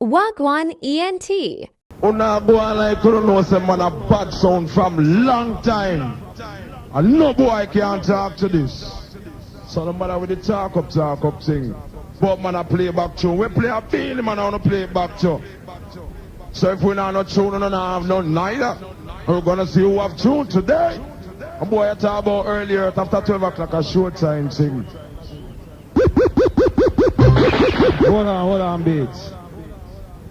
Wagwan ENT. Una go on like you don't know some man a bad sound from long time. And no boy can't talk to this. So no matter with the talk up thing. But man a play back tune. We play a beat, man I wanna play back tune. So if we not tune, we don't have none neither. We're gonna see who have tune today. A boy I talk about earlier after 12 o'clock a showtime thing. Hold on, beats.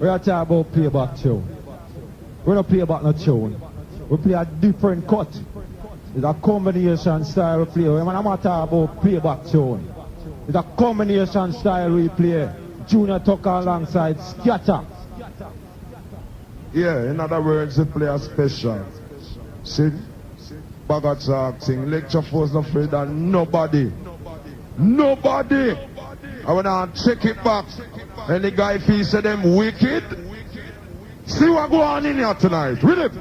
We are talking about playback tune. We don't play about no tune. We play a different cut. It's a combination style we play. When I'm talking about playback tune, it's a combination style we play. Junior Tucker alongside Scatter. Yeah, in other words, we play a special. See? Bag of talk thing. Electro force not afraid of nobody. Nobody! I wanna check it back. And the guy feels say them wicked. See what go on in here tonight. Read it.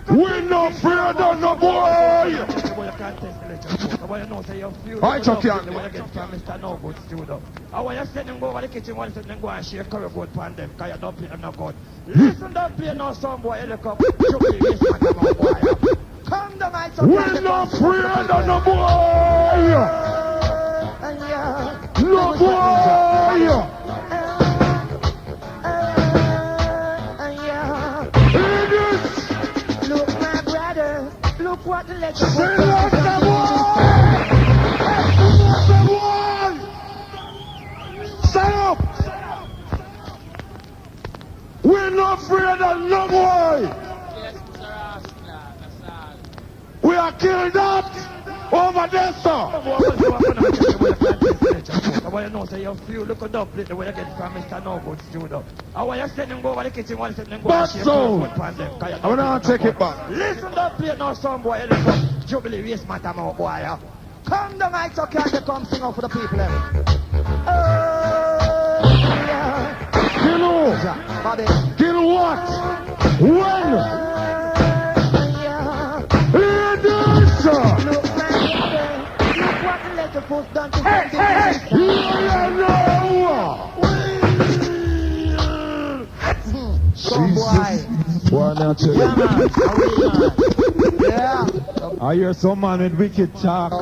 We're not afraid of no boy! I took you. I want you to send them go over the kitchen, want to send them go and share curry goat pan them, because you don't play them no good. Listen, don't play no some boy, helicopter. Come down, I took you. We're not afraid of no boy! No boy! Look, my brother, look what the lecture was. Select the boy! Stand up! We're not afraid of no boy! Yes, Mr. Rasta, that's all. We are killed up over there, sir! I want you to know, say you feel look at up the way you get from Mr. No Good Studio. I want you to send them go over the kitchen, want to send them go and share curry goat pan them, because you I wanna take it back. Listen, don't play no some boy, helicopter. Jubilee waste matter, my boy. Come down, I took you and come sing out for the people. You know, kill what? When? It is, sir! Look, my brother, look what the letter post done to Jesus. Why not tell you? Yeah. I hear some man with wicked talk.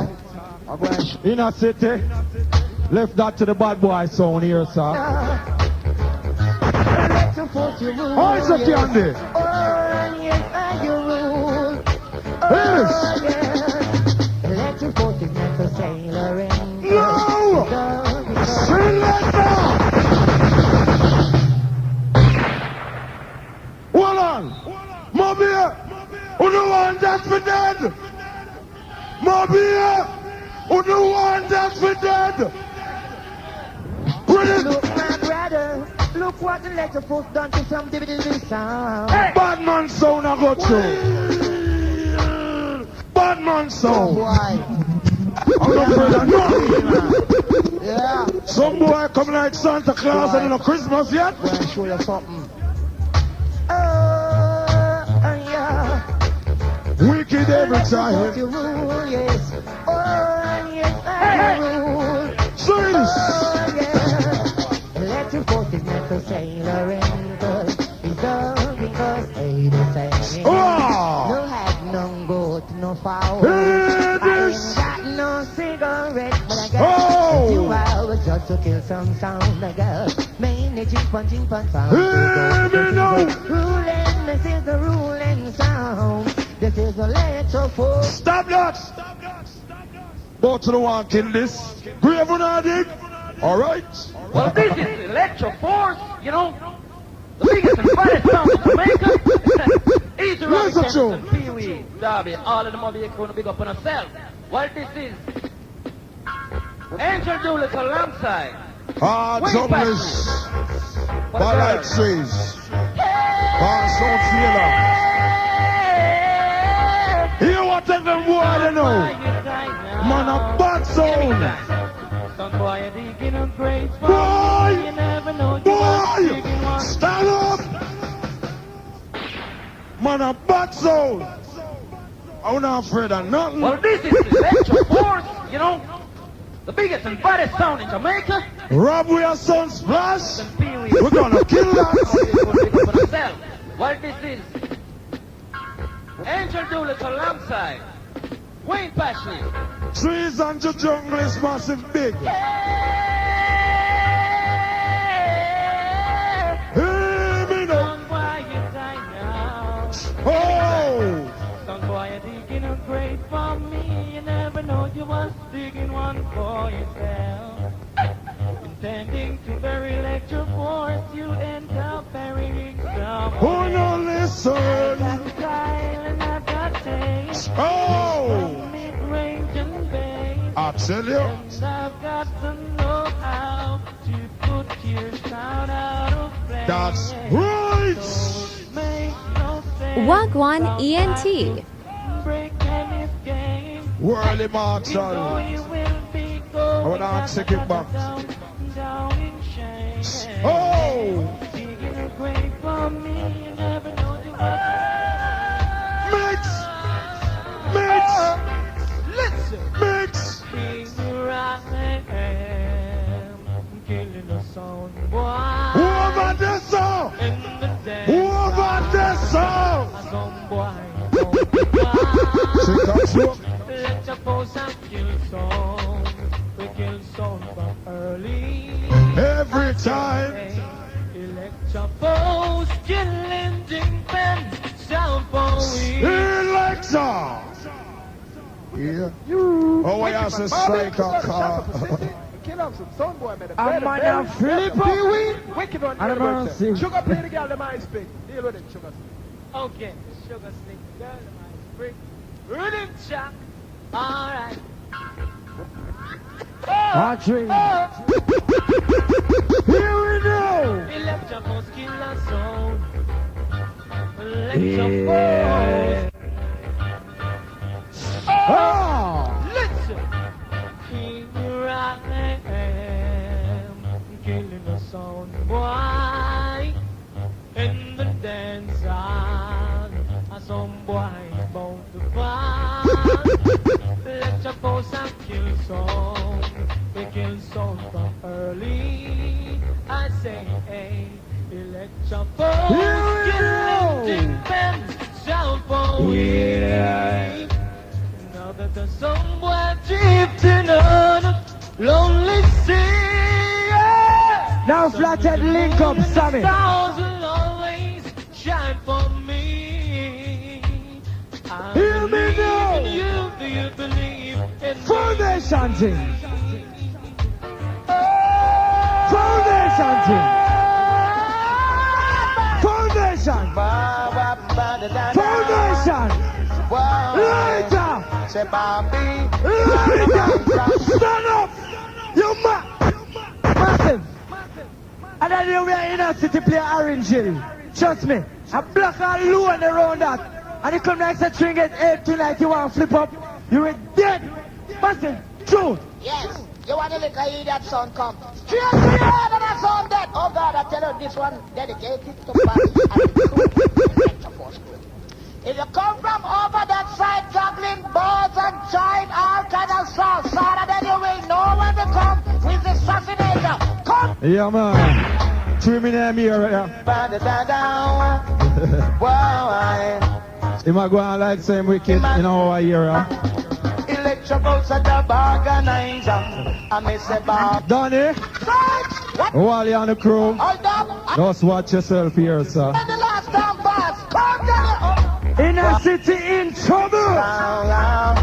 In a city, left that to the bad boy sound here, sir. How is it, Candy? Yes. No! Selector! Hold on! Mobile! Who don't want that for dead? Mobile! Who don't want that for dead? Look, my brother, look what the letter post done to some DVD sound. Bad man sound I got through. Bad man sound. I'm not afraid of nothing. Yeah. Some boy come like Santa Claus and no Christmas yet. I'm going to show you something. Yeah. Wicked every time. You rule, yes. Yes, I rule. Serious. Let your force is meant to sailor in, cause it's all because they the same. Oh. No hat, no goat, no fowl. Hey, I ain't got no cigarette, but I got Oh. 2 hours just to kill some sound. I got mainly ching pun sound. Hear me now. Ruling, this is the ruling sound. This is the Electro force. Stop that. Go to the one kill this. Grave on our dig. All right. Well, this is Electro Force, you know, the biggest and baddest sound in Jamaica. Easy Robbie Kempton and Pee-wee, Darby, all of them are going to big up on ourselves. Well, this is Angel Doolittle alongside. Douglas. Ballad says. Sound feeler. Hear what them boy you know. Man a bad sound. Some boy are digging on graves. Boy! You never know. Boy! Stand up! Man a bad sound. I'm not afraid of nothing. Well, this is Electro Force, you know, the biggest and baddest sound in Jamaica. Rob with your son Splash. and Pee-wee. We're gonna kill that. Well, this is Angel Doolittle alongside Wayne Pashley. Trees and the jungle is massive big. Hey, me now. Son boy, you die now. Oh! Son boy, you're digging a grave for me. You never know you was digging one for yourself. Intending to bury Electro force, you end up burying someone. Who no listen? I've got style and I've got taste. Oh! From mid-range and bass. I tell you. And I've got to know how to put your sound out of place. That's right. So it makes no sense. Wagwan ENT. Break any game. Worldly You know Marshall. you will be going I wanna take it back. down in shame. Oh! Digging a grave for me, you never know you Mix! Mix! Listen! Mix! Here I am, killing a song, boy. Who over this song? In the dance, Who over this song? a song, boy. She comes up. Let your force and kill song. We kill song from early. Every time. Electro force, killing pen, sound for we. Electro! Yeah. Oh, I have to strike a car. Kill off some son boy, man. I'm on a flip Pee-wee. Wicked one. And I'm on sing. Sugar play the girl, the mind speak. Deal with it, sugar. Okay, sugar stick, girl, my spring. Rhythm shock. Alright. Patrick. Here we go. Electro force, kill a sound. Electro force. Oh. Listen! Here I am, killing a sound boy in the dance hall. A sound boy bound to fall. Let your force and kill sound. They kill sound from early. I say, hey, electro force, killing pens, sound for Yeah. now that the somewhere drifting on a lonely sea. Now flathead link up, Sammy. Stars will always shine for me. I Hear me believe now. in you. Do you believe in Foundation team. Foundation team. Foundation. Foundation. Later. Later. Stand up. You massive. And then you are in a city play Orange Hill. Trust me. A black and low and around that. And you come next to string get 8 tonight, you want to flip up. You're dead. Massive. True. Yes, you want to look at that song come. Straight to the head of that song dead. Oh God, I tell you this one dedicated to Bobby and Electro Force Crew. If you come from over that side juggling balls and giant all kind of songs, then you will know when to come with the assassinator. Come! Yeah, man. 3 minutes here, yeah. He might go on like same wicked in our era. Electro Force at the organizer. I miss a bar. Donnie, What? while you're on the crew, Hold up. just watch yourself here, sir. And the last time pass. Come down. In a city in trouble. Light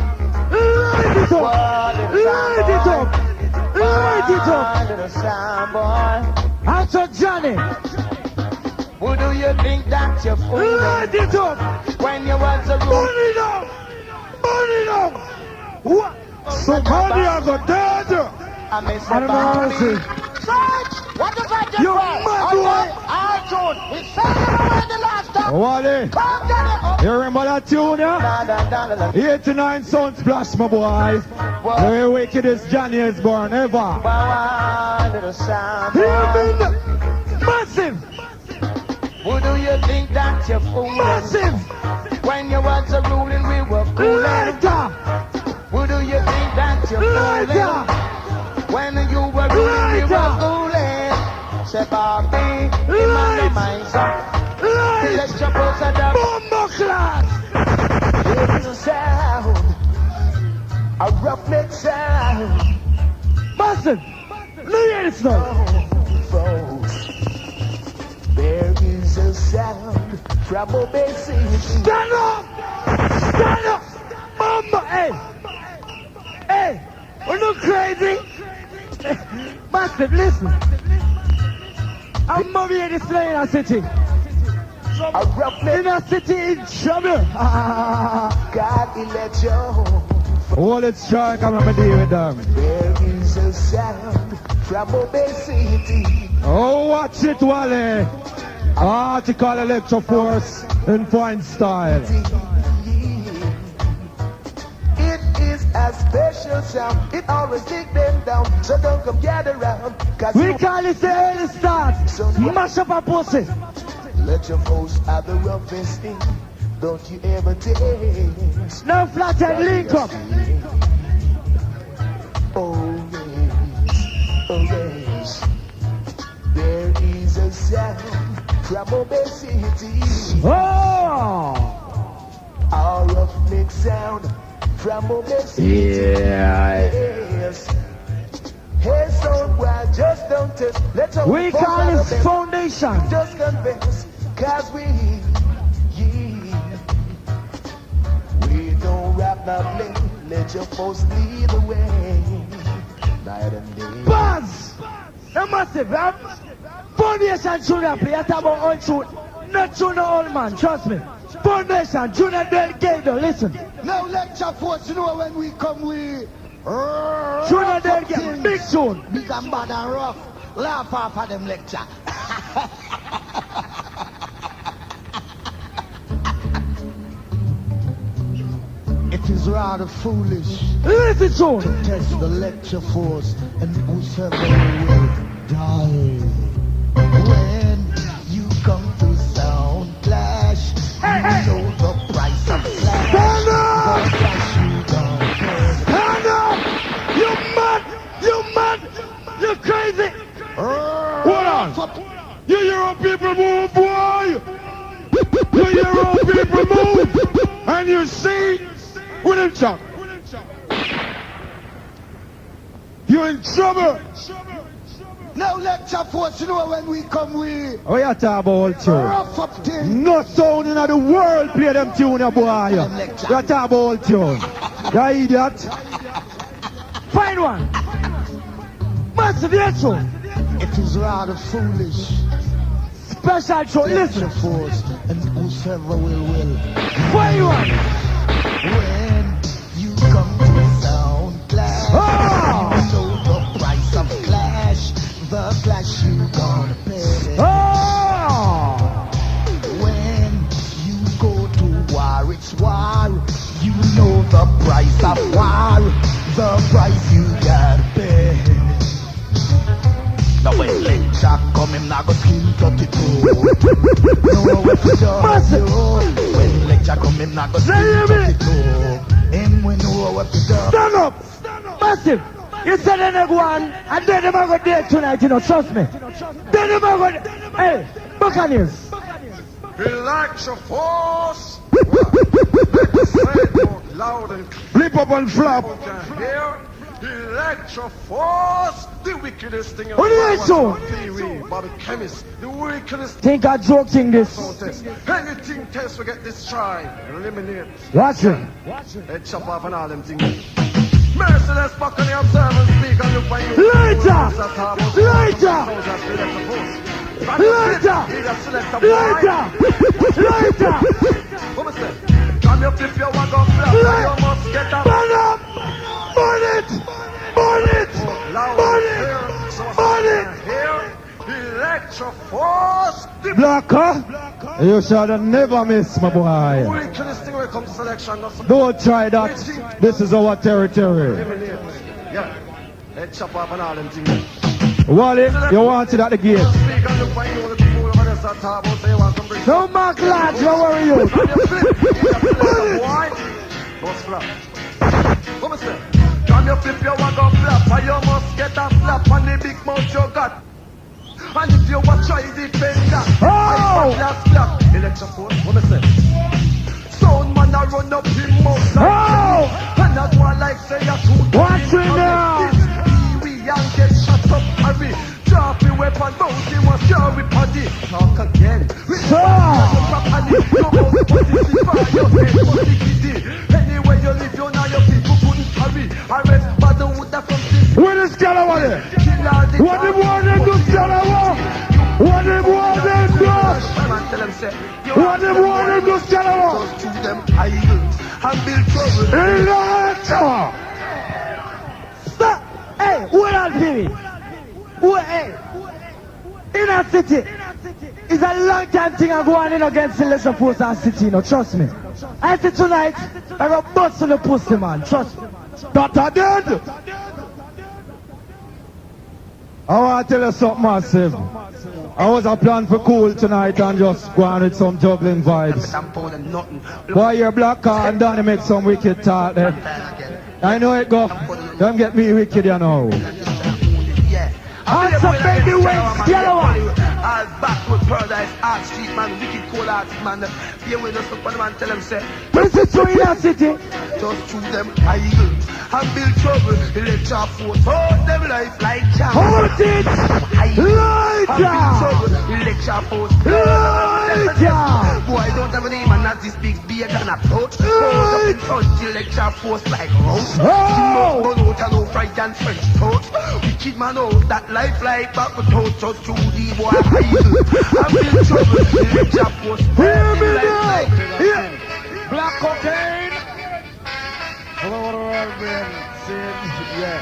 it up. Light it up. Light it up. Answer Johnny. Who do you think that you're fooling? Light it up. When you was a Burn room? it up. Burn it up. What? Somebody has a dead. I miss I a don't know. Barbie. Sarge, what does I just You say? mad Hold boy. on. All June. We said it away the last time. Wally, Come down. you remember that tune, yeah? 89 sound splash, my boy. The wickedest Johnny is born ever. Hear me now. Massive. Who do you think that you're fooling? Massive. When you was a ruling, we were fooling. Later. Who do you think that you're Later. fooling? When you were ruling, you were fooling. Say, Bobby, you man no mind, son. Let your boss at the Bombo class. There is a sound, a roughneck sound. Massive. Let me hear this now. Folks, there is a sound from Obey City. Stand up! Stand up! Bombo, hey! Hey! Are you crazy? Massive, listen. I'm moving in this lane in a city. A roughneck In a city in trouble. God Electro. All it's strike, I'm gonna deal with them. There is a sound from Obey City. Oh, watch it, Wally. Article Electro Force in fine style. It is a special sound. It always take them down. So don't come gather round. Cause We you call it the early start. Mash up a pussy. let your folks have the roughest thing. Don't you ever taste. No flat and link up. Oh yes, oh yes. There is a sound from Obey City. Oh! Our roughneck sound from Obey City. Yes. Hey, so why just don't test. Let's all We folks call out of this them. foundation. Just confess, cause we don't rap nothing. Let your folks lead the way. Night and day. Buzz! No massive, right? Foundation junior play, that's about all truth. Not true, no old man, trust me. Foundation, junior Delgado, listen. Now lecture force, you know when we come, we Junior Delgado, big tune. big and bad and rough. Laugh off of them lecture. It is rather foolish Listen tune. to test the lecture force and whosoever will die. When you come to sound clash, you know the price of clash. Stand up! The price you don't pay. Stand up! You mad! You mad! You crazy! Hold on. You Euro people move, boy. You Euro people move. And you see, with him chop. You're in trouble. Now lecture force, you know when we come, we Oh, you talk about tune. rough up things. No sound in the world play them tune, you boy. You talk about tune. You idiot. Find one. Massive, yes, tune. It is rather foolish. Special tune, Lecture listen. force and whosoever will. Find one. When you come to sound clash, Oh! you know the price of clash. The clash you gonna pay. Oh! When you go to war, it's war. You know the price of war. The price you gotta pay. Now when lecture come, him not go skin 32. Know what to do. Massive. When lecture come, him not go skin Let me- 32. Him we know what to do. Stand up! Massive! You said they never go on, and then them are go there tonight, you know, trust me. Then them are go hey, Buccaneers. Electro force. Let the say talk loud and flip up and flap. Here, Electro force. The wickedest thing. What are you doing? Theory, Bobby Chemist. The wickedest Think I'm joking this. test. Anything test we get destroyed. Eliminate. Watch it. Head chop off and all them things. Merciless back on the observer speak and look for you. Later! Later! Later! Later! Later! What was that? Can you flip your one go flap? You must get up. Burn up! Burn it! Burn it! Burn it! Burn it! Here, Electro force. The Blacker, you should have never miss, my boy. wickedest thing when it comes to selection. Not some Don't try that. This is our territory. eliminate. Yeah. Head chop off and all them things. Wally, you want it at the gate. Speak and look for you. The people over there start talking about say you want to bring. No mark lads, don't worry you. And you flip. You flip, boy. Don't flap. What was that? Can you flip your wag up flap, or you must get a slap on the big mouth you got. And if you watch try defend that, I last clap. Electro force, what me say? Sound man a run up him mouth like and that one like say a shoot. Watch it now. We and get shot up, hurry. Drop the weapon, bounce him and carry paddy. Talk again. Anyway you live, you know your people couldn't carry. Arrest battle with that something. Where is Scalaway? What the one them do, Scalaway? What the one them do? What the one them do, Scalaway? Just to them idle and build trouble. Electro! Stop! Hey, who are you? Who, hey? In a city, it's a long time thing I'm going in against the Electro Force and city, you know, trust me. I say tonight, I'm going to bust on the pussy, man, trust me. Dr. Dead! I want to tell you something massive. I was a plan for cool tonight and just go on with some juggling vibes. Why your black car and Danny make some wicked talk then? I know it go. Don't get me wicked, you know. Answer baby waist, yellow one. All back with paradise, art street man, wicked cold artist man. Here with us up on the man, tell them say. Listen to in that city. Just shoot them idle and build trouble. Electro force, hold them life like jam. Hold it! Lighter! Electro force, Lighter! boy, don't have a name and not this big beard and a throat. Hold up in front, electro force like roast. Oh! But out and no fright and French toast. Wicked man out, that life like back with toast. Just through the boy idle and build trouble. Electro force, Hear me life now! like Here. Black cocaine! Hello, what have been saying? Yeah.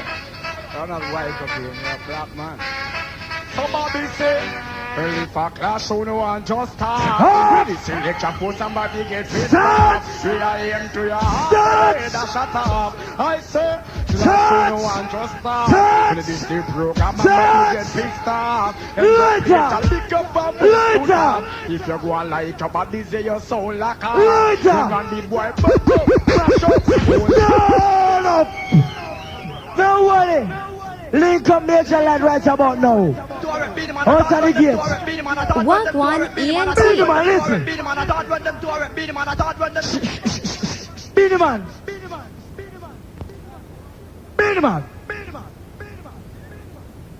You're not white cocaine, you're a black man. Somebody say, early for class, so no one just talk. When it's Electro Force, somebody get fit off. We are aim to your heart, that's shut up. I say, class, so no one just talk. When it's the program, somebody get pissed off. Later! If you go and light up a busy, your soul like a later! You run the boy, but go, crash up. Stand up! Don't worry. Link up Major Lad right about now. Out of the gate. Wagwan ENT. Beat the man, listen. Beat the man. Beat the man.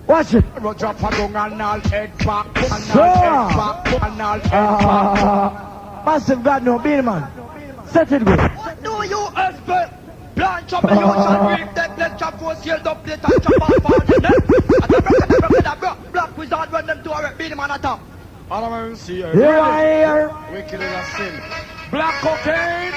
Watch it. Drop a gun and all head back, and all head back, and all head back. Massive God no, beat the man. Set it good. what do you expect? Plant up and you shall reap them. Let your force yield up later and chop off all the net. Black wizard run them to a beat him on the top. I don't see you. Here I hear. Wicked is a sin. Black cocaine.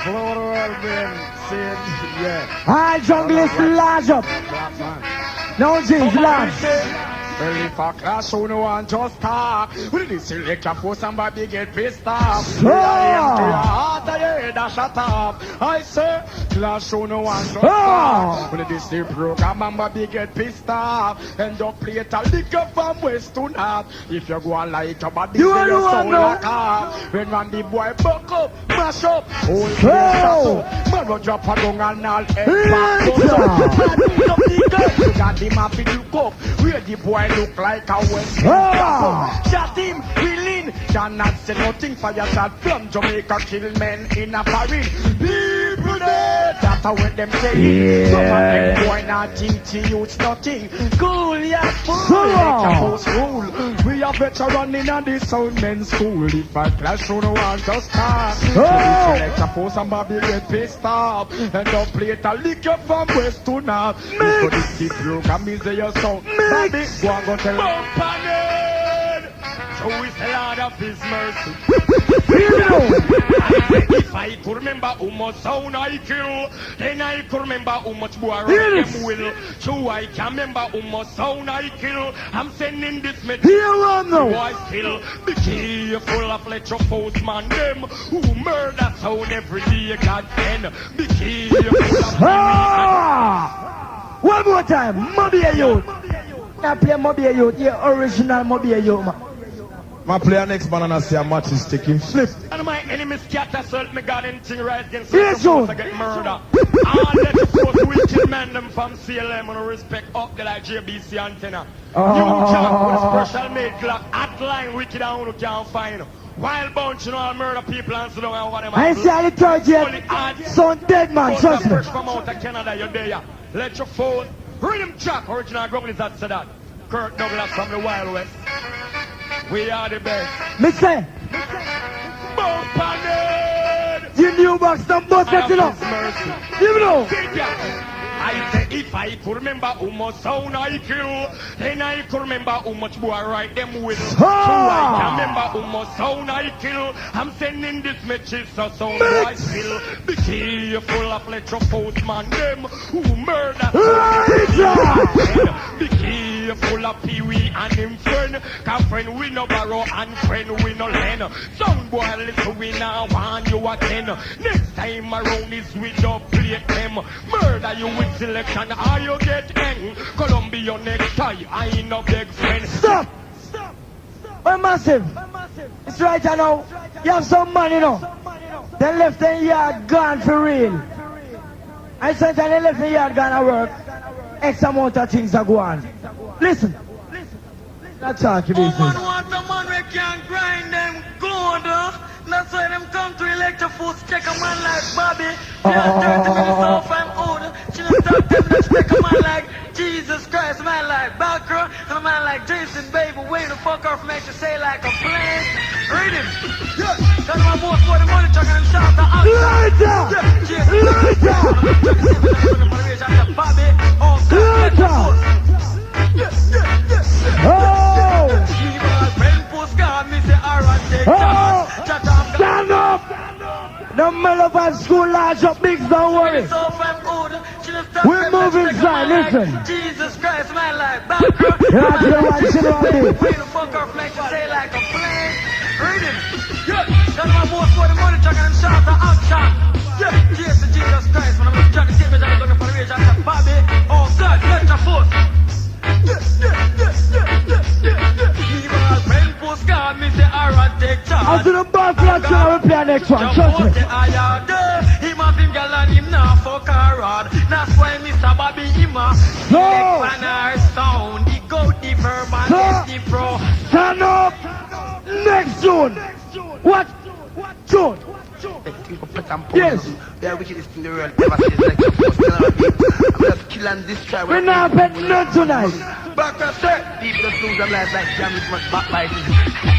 Hello, what have been saying? Yeah. High jungle is large up. Black man. No jeans, large. Early for class, so no one just talk. When this Electro Force, somebody get pissed off. Oh. I am to your heart, I head a shut up. I say, class, so no one just talk. When this the program, somebody get pissed off. And don't play it a liquor from west to north. If you go and light up, but this is your soul like off. When man the boy buck up, mash up, hold the shut up. Man will drop a gun and all head back. You got him up in the cup. Where the boy look like a West shot him, willing. Cannot say nothing for yourself. From Jamaica, kill men in a foreign. People dead. That's how when them say it. Some of them boy not think to use nothing. Cool, yeah, fool. School. We are veteran in the sound men's school. If I clash on the one, just start. Select a post and Bobby get pissed off. And don't play it a liquor from west to north. So this the program is your sound. Bobby, go tell Bumpanen. So is the Lord of His mercy. If I could remember how much sound I kill, then I could remember how much boy them will. So I can remember how much sound I kill. I'm sending this message. Here on the boy still. Be careful of Electro Force man them who murder sound every day. God can be careful of One more time, Mobile Youth. I play Mobile Youth, yeah, original Mobile Youth, man. My player next man and I say a match is sticky. Flip. And my enemy me scatter salt, me got anything right against Yes, so sir. I get murder. All let the force wicked men them from CLM and respect up the like JBC antenna. New jack with special made clock, hot line wicked and who can't find. Wild bunch, you know, all murder people and so down and whatever. I see all the third yet. Son dead man, trust me. Fresh from out of Canada, you're there. Let your phone. Rhythm track, original ground is that Sadat. Kurt Douglas from the Wild West. We are the best. Me say, Bumpin' you new box don't bust it enough. You know. I say if I could remember how much sound I kill, then I could remember how much boy I write them with. So I can remember how much sound I kill. I'm sending this message so sound I spill. Be careful of Electro postman them who murder. Be careful of Pee-wee and him friend. Cause friend we no borrow and friend we no lend. Some boy little we now want you again. Next time around is we don't play them. Murder you with selection, how you get hang? Columbia next time, I ain't no big friend. Stop! Well, massive. It's right now. You have some money now. Then left the yard gone for real. I said that they left the yard gone to work. X amount of things are going. Listen. That's talking business. Man want a man we can grind them good. That's why them come to Electro Force. Check a man like Bobby. They are 30 minutes off and old. She don't stop them. Let's check a man like Jesus Christ. A man like Bakra. And a man like Jason Baby. Way the fuck off make you say like a plane. Read him. Yeah. Tell them I'm more for the money truck and them shout the Lighter! Lighter! Bobby. Oh, God. Oh! Oh! Stand up! No Mellow school large up big, don't worry. We're moving inside, listen. Jesus Christ, man, like back. Yeah, you know what, you know what. Way the fuck off, make you say like a plane. Read it. Yeah. Tell them I'm more for the money truck and them shots are action. Yeah. Cheers to Jesus Christ, when I'm trying to take me down, I'm looking for the rage after Bobby. Oh God, let your force. I'll do the ball for that tune, I will play next one, trust me. Him have him girl and him now fuck her hard. That's why Mr. Bobby him a sound. He go the verb and the pro. Stand up! Next tune! What? Tune? Yes. They are wickedest in the world. Ever since Electro Force. I'm just kill and destroy. We're not betting none tonight. Back up, sir. People just lose their lives like jam with much backbiting.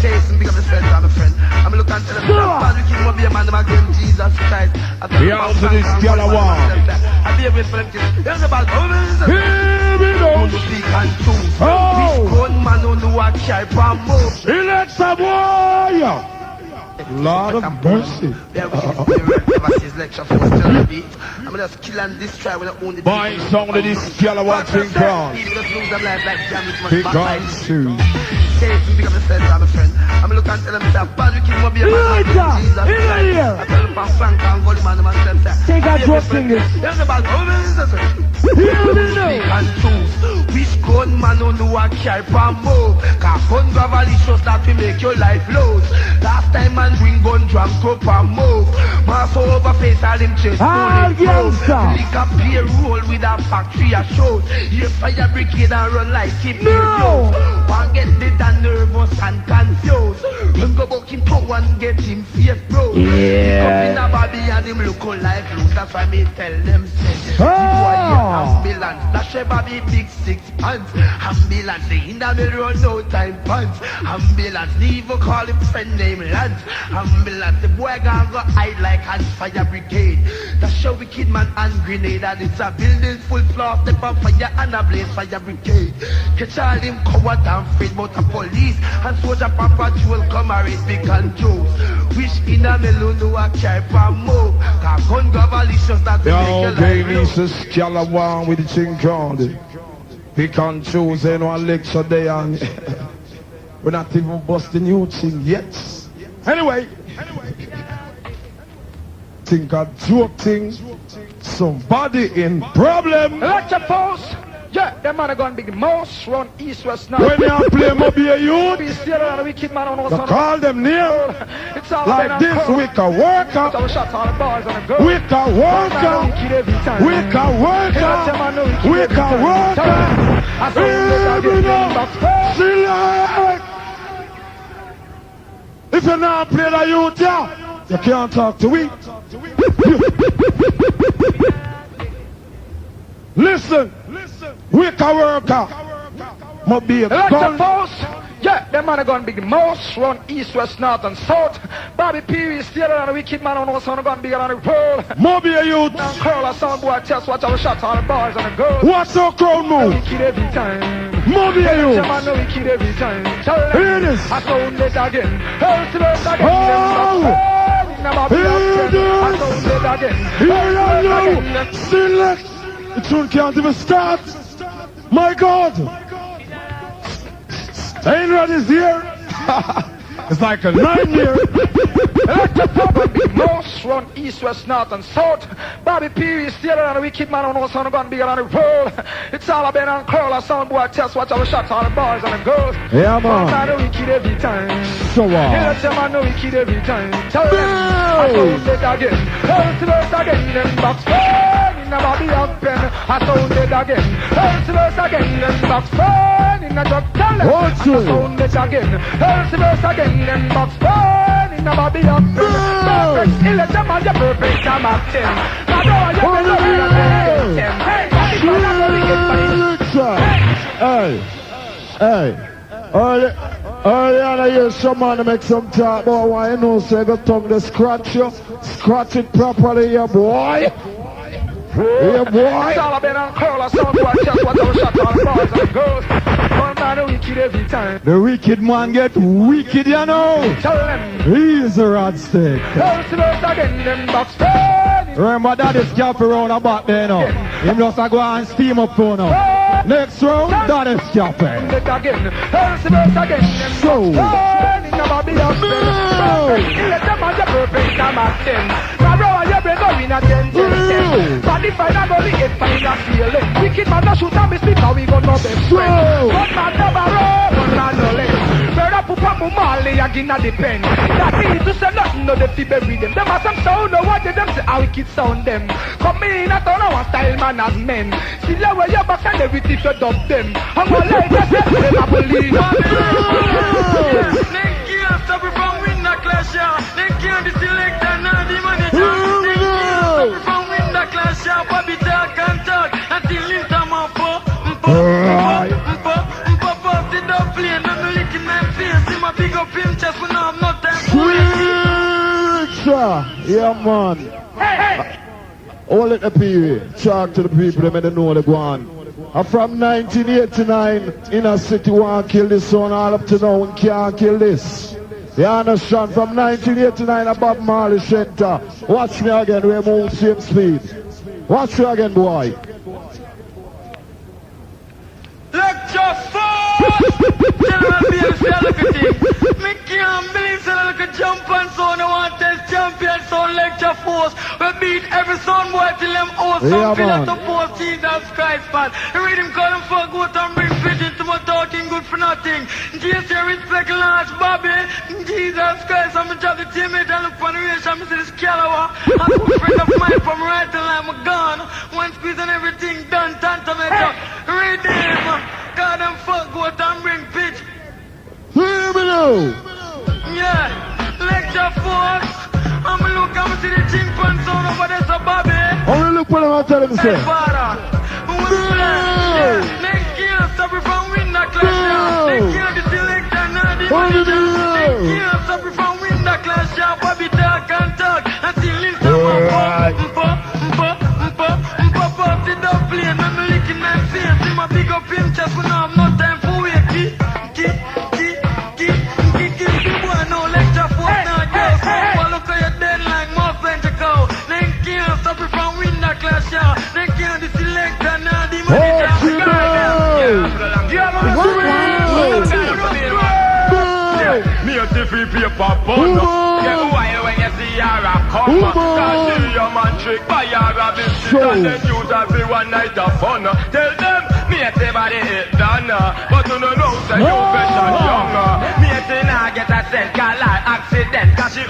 Jason, big up the friend, I'm a friend. I'm looking at them. I'm we keep be a man, I'm again, Jesus Christ. We out to this Galawan. I'll be a bit for them kids. There's about Here we go. big and two. Oh. This grown man who know what sharp and move. Electro boy. Lord of mercy. They are wickedest in the world. Ever since Electro Force till the beat. I'm just kill and destroy when I own the Boy, sound of this Galawan thing crown. People just lose their lives like jam with much Big backbiting. guns too. Jason, big up the friend, I'm a friend. I'm looking at them, bad we keep be a man. Jesus Christ. I tell them from Frank and Goldman, man, Take a drop thing this. there's about Here we know. Which gun man who know what sharp and move? Cause gun gravel is just that we make your life load. Last time man bring gun drum up and move. Mass over face all him chest. All gangster. Lick a play roll with a factory a show. Here fire brigade and run like keep No. one get dead and nervous and confused. Him go back him toe and get him face bro. Yeah. Up in a Bobby and him look like loose. That's why me tell them say. Oh. Ambulance, dash a Bobby big 6 pants. Ambulance, the in the middle run no time pants. Ambulance, leave a call him friend named Lance. Ambulance, the boy gonna go hide like on fire brigade. Dash a wicked man and grenade. And it's a building full floor, step on fire and a blaze fire brigade. Catch all him coward and afraid but the police. And soldier pop patrol come a race big and Joes. Wish in a melon no a sharp and move. Cause gun gravel is just that to make Yo, your they life need low. to Galawan with the thing crown. We can't choose anyone lecture there and we're not even busting new thing yet. Anyway, think a joke thing. Somebody in problem. Electro Force. Yeah, them man are gonna be the most run east west now. When you play mobile youth, Be still on the wicked man on you call them near. It's Like this, we can work out. We can work out. We can work out. We can work out. If you're not playing the youth, yeah, you can't talk to we. Listen, we can work out. Must be a gun. Yeah, them man are gonna be the most run east, west, north, and south. Bobby Peary still on the wicked man on the son gonna be on the world. Moby a youth. Now curl a sound boy test, watch our shots on the boys and the girls. What's our crowd move? Wicked every time. Moby a youth. Them man know wicked every time. Hear this. I sound it again. Hell to us again. Oh! Hear this. Hear you. Select. The tune can't even start. My God. Ain't ready here. It's like a 9 year. Electro be most run east, west, north, and south. Bobby Peary still on the wicked man on the son gonna be on the world. It's all about on curl a sound boy test, watch our shots on the boys and the girls. Yeah, man. I know wicked every time. So what? I know wicked every time. Tell them I sound it again. Hell to us again. Them box fun in a body of pen. I sound it again. Hell to us again. Them box fun in a drug. Tell them I sound it again. Hell to us again. Them box fun in a body of pen. Perfect. Electro man, you're perfect. I'm at 10. I know you're perfect. Hey, early on I hear some man make some talk about why you know say the tongue they scratch you. Scratch it properly, yeah boy. Yeah boy. It's all about on curl a sound boy test, watch our shots on the boys and the girls. One man the wicked every time. The wicked man get wicked, you know. Tell them He's a rod stick. hell to us again. Them box fun. Remember that is cap around about there now. Him just a go and steam up for now. Next round, that is cap. Again, hell to us again. Them So. box fun in a body of pen. Electro man, you're perfect. I'm at 10. Now roll your brain up in a 10, 10, 10. But if I not go the 8 find a feeling. Wicked man no shoot and be sleep, how we gon' no best friend. One man never roll, one man no less. Better put up a Molly again at the pen. That means to say nothing, no them to bury them. Them have some sound, no what them say how wicked sound them. Come in a town, our style man as men. See the way your back and everything you dub them. I'm gonna like that, them a believe. They can't stop me from winning the clash, yeah. They can't be selected, now the manager. They can't stop me from winning the clash, yeah. Bobby talk and talk until Linta Mpo. Sit down playing, I'm not licking my face. See my big up him chest, but now I'm not time for it. Yeah man. All at the period. Talk to the people, they may know they go on. And from 1989, in a city want to kill this son, all up to now, we can't kill this. You understand? From 1989, a Bob Marley Center. Watch me again, we move same speed. Watch me again, boy. Lecture 4! General Bill, say a look at him. Me can't believe say a look at jump and sound. I want test champion sound lecture force. We beat every sound boy till them all some pillar to post Jesus Christ, man. Read him call him for good and bring pigeon to my talking good for nothing. Jesus respect large Bobby. Jesus Christ, I'm a job the teammate and look for the race. I'm this Calawa. I'm a friend of mine from right till I'm gone. One squeeze and everything done. Tantamento. Read him. God and fuck go and bring bitch. Hear me now. Yeah, lecture force. I'm look, I'm see the chimpanzee sound over there, so Bobby. I'm look for them and tell them say. They can't stop me from winning the clash. They can't be selected, now the manager. They can't stop me from winning the clash. Bobby talk and talk until Linta Mpo. Sit down playing, I'm licking my face. See my big up him chest, but now I'm not time for wait. Boy, no lecture for now, girls. Look at your dead like more pentacle. They can't stop it from winning the clash, yeah. They can't select now the manager. Me a free paper bun. Get wild when you see her come. Cause she a man trick by her biscuit and then use her for one night of fun. Tell them, me a say body it done. But you know say you better young. Me a say nah get a cent, call her accident. Cause she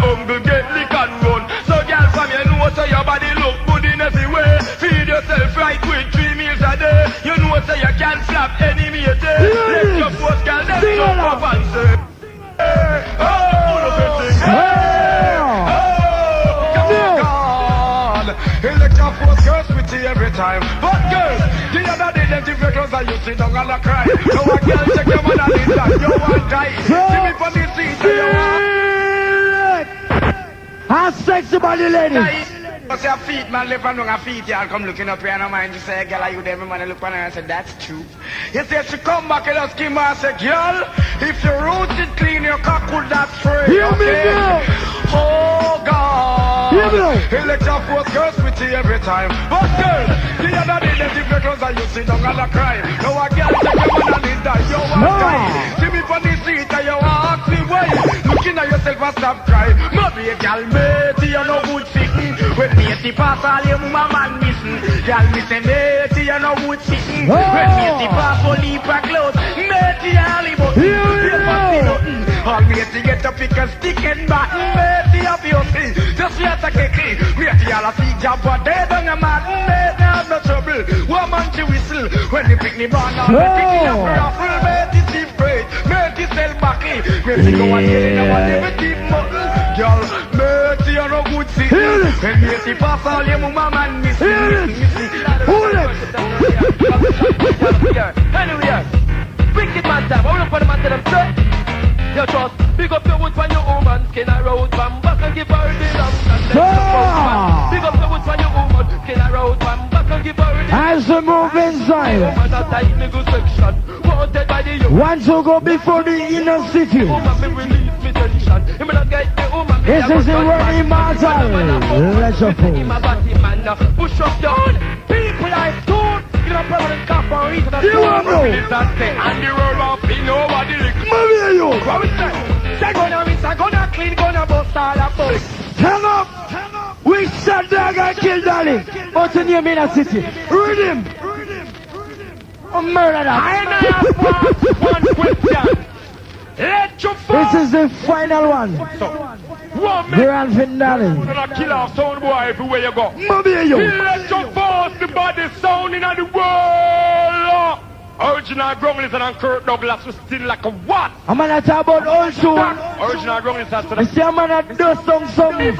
Electro force girls with you every time. But girls, the other day them take your clothes and you sit down and a cry. No a girl check your man and leave that you want die. See me from the seat and you want. How sexy body lady. But your feet, man, live on your feet, y'all come looking up here and I mind you say, girl, are you there? My man, look on her and say, that's true. You say, she come back and just give me and say, girl, if your roots is clean, your cock would that free. Hear me now. Oh, God. Hear me now. Electro force girls with you every time. But girl, the other day, them take your clothes and you sit down and a cry. No a girl take your man and leave that, you want die. See me from the street and you ask me why. Looking at yourself and stop cry. Maybe a girl, matey, you no good sitting. When matey pass all your man missing. Girl, me say matey, you no good sitting. When matey pass for leap and clothes. Matey, all the button. All matey get to pick a stick and bat. Matey up your thing. Just let a get clean. Matey all a see job but they don't a man. Matey have no trouble. Woman she whistle. When they pick me born now, they pick me up for a full. Matey see afraid. Matey sell backy. Matey go and get in a one every deep muscle. Girl, matey you no good sitting. When matey pass all your man missing. Hold it. Anyway, wicked man time. I want to put them onto them straight. You just big up your wood for your woman. Skin her out from back and give her the lump. Big up your wood for your woman. Skin her out from back and give her the lump. As we move inside. Woman a tight nigga section. Wanted by the youth. Want to go before the inner city. Woman me release me tension. Him not get the woman. This is the word immortal. Let's go. Push up your hood. People like stone. You know permanent cap or reason. You want bro? And the road up in over the lick. Move you. What we say? Say gonna miss, gonna clean, gonna bust all the boys. Turn up. We shot dog and kill Dolly. What's the name in the city? Read him. Murder that. I have one question. Let your This is the final one. One minute. Grand finale. You're gonna kill our sound boy everywhere you go. Move you. Electro force the body sound in the world. Original Grumblies and Kurt Douglas was still like a what? I'm gonna talk about old tune. Original Grumblies has to You see, I'm gonna do something.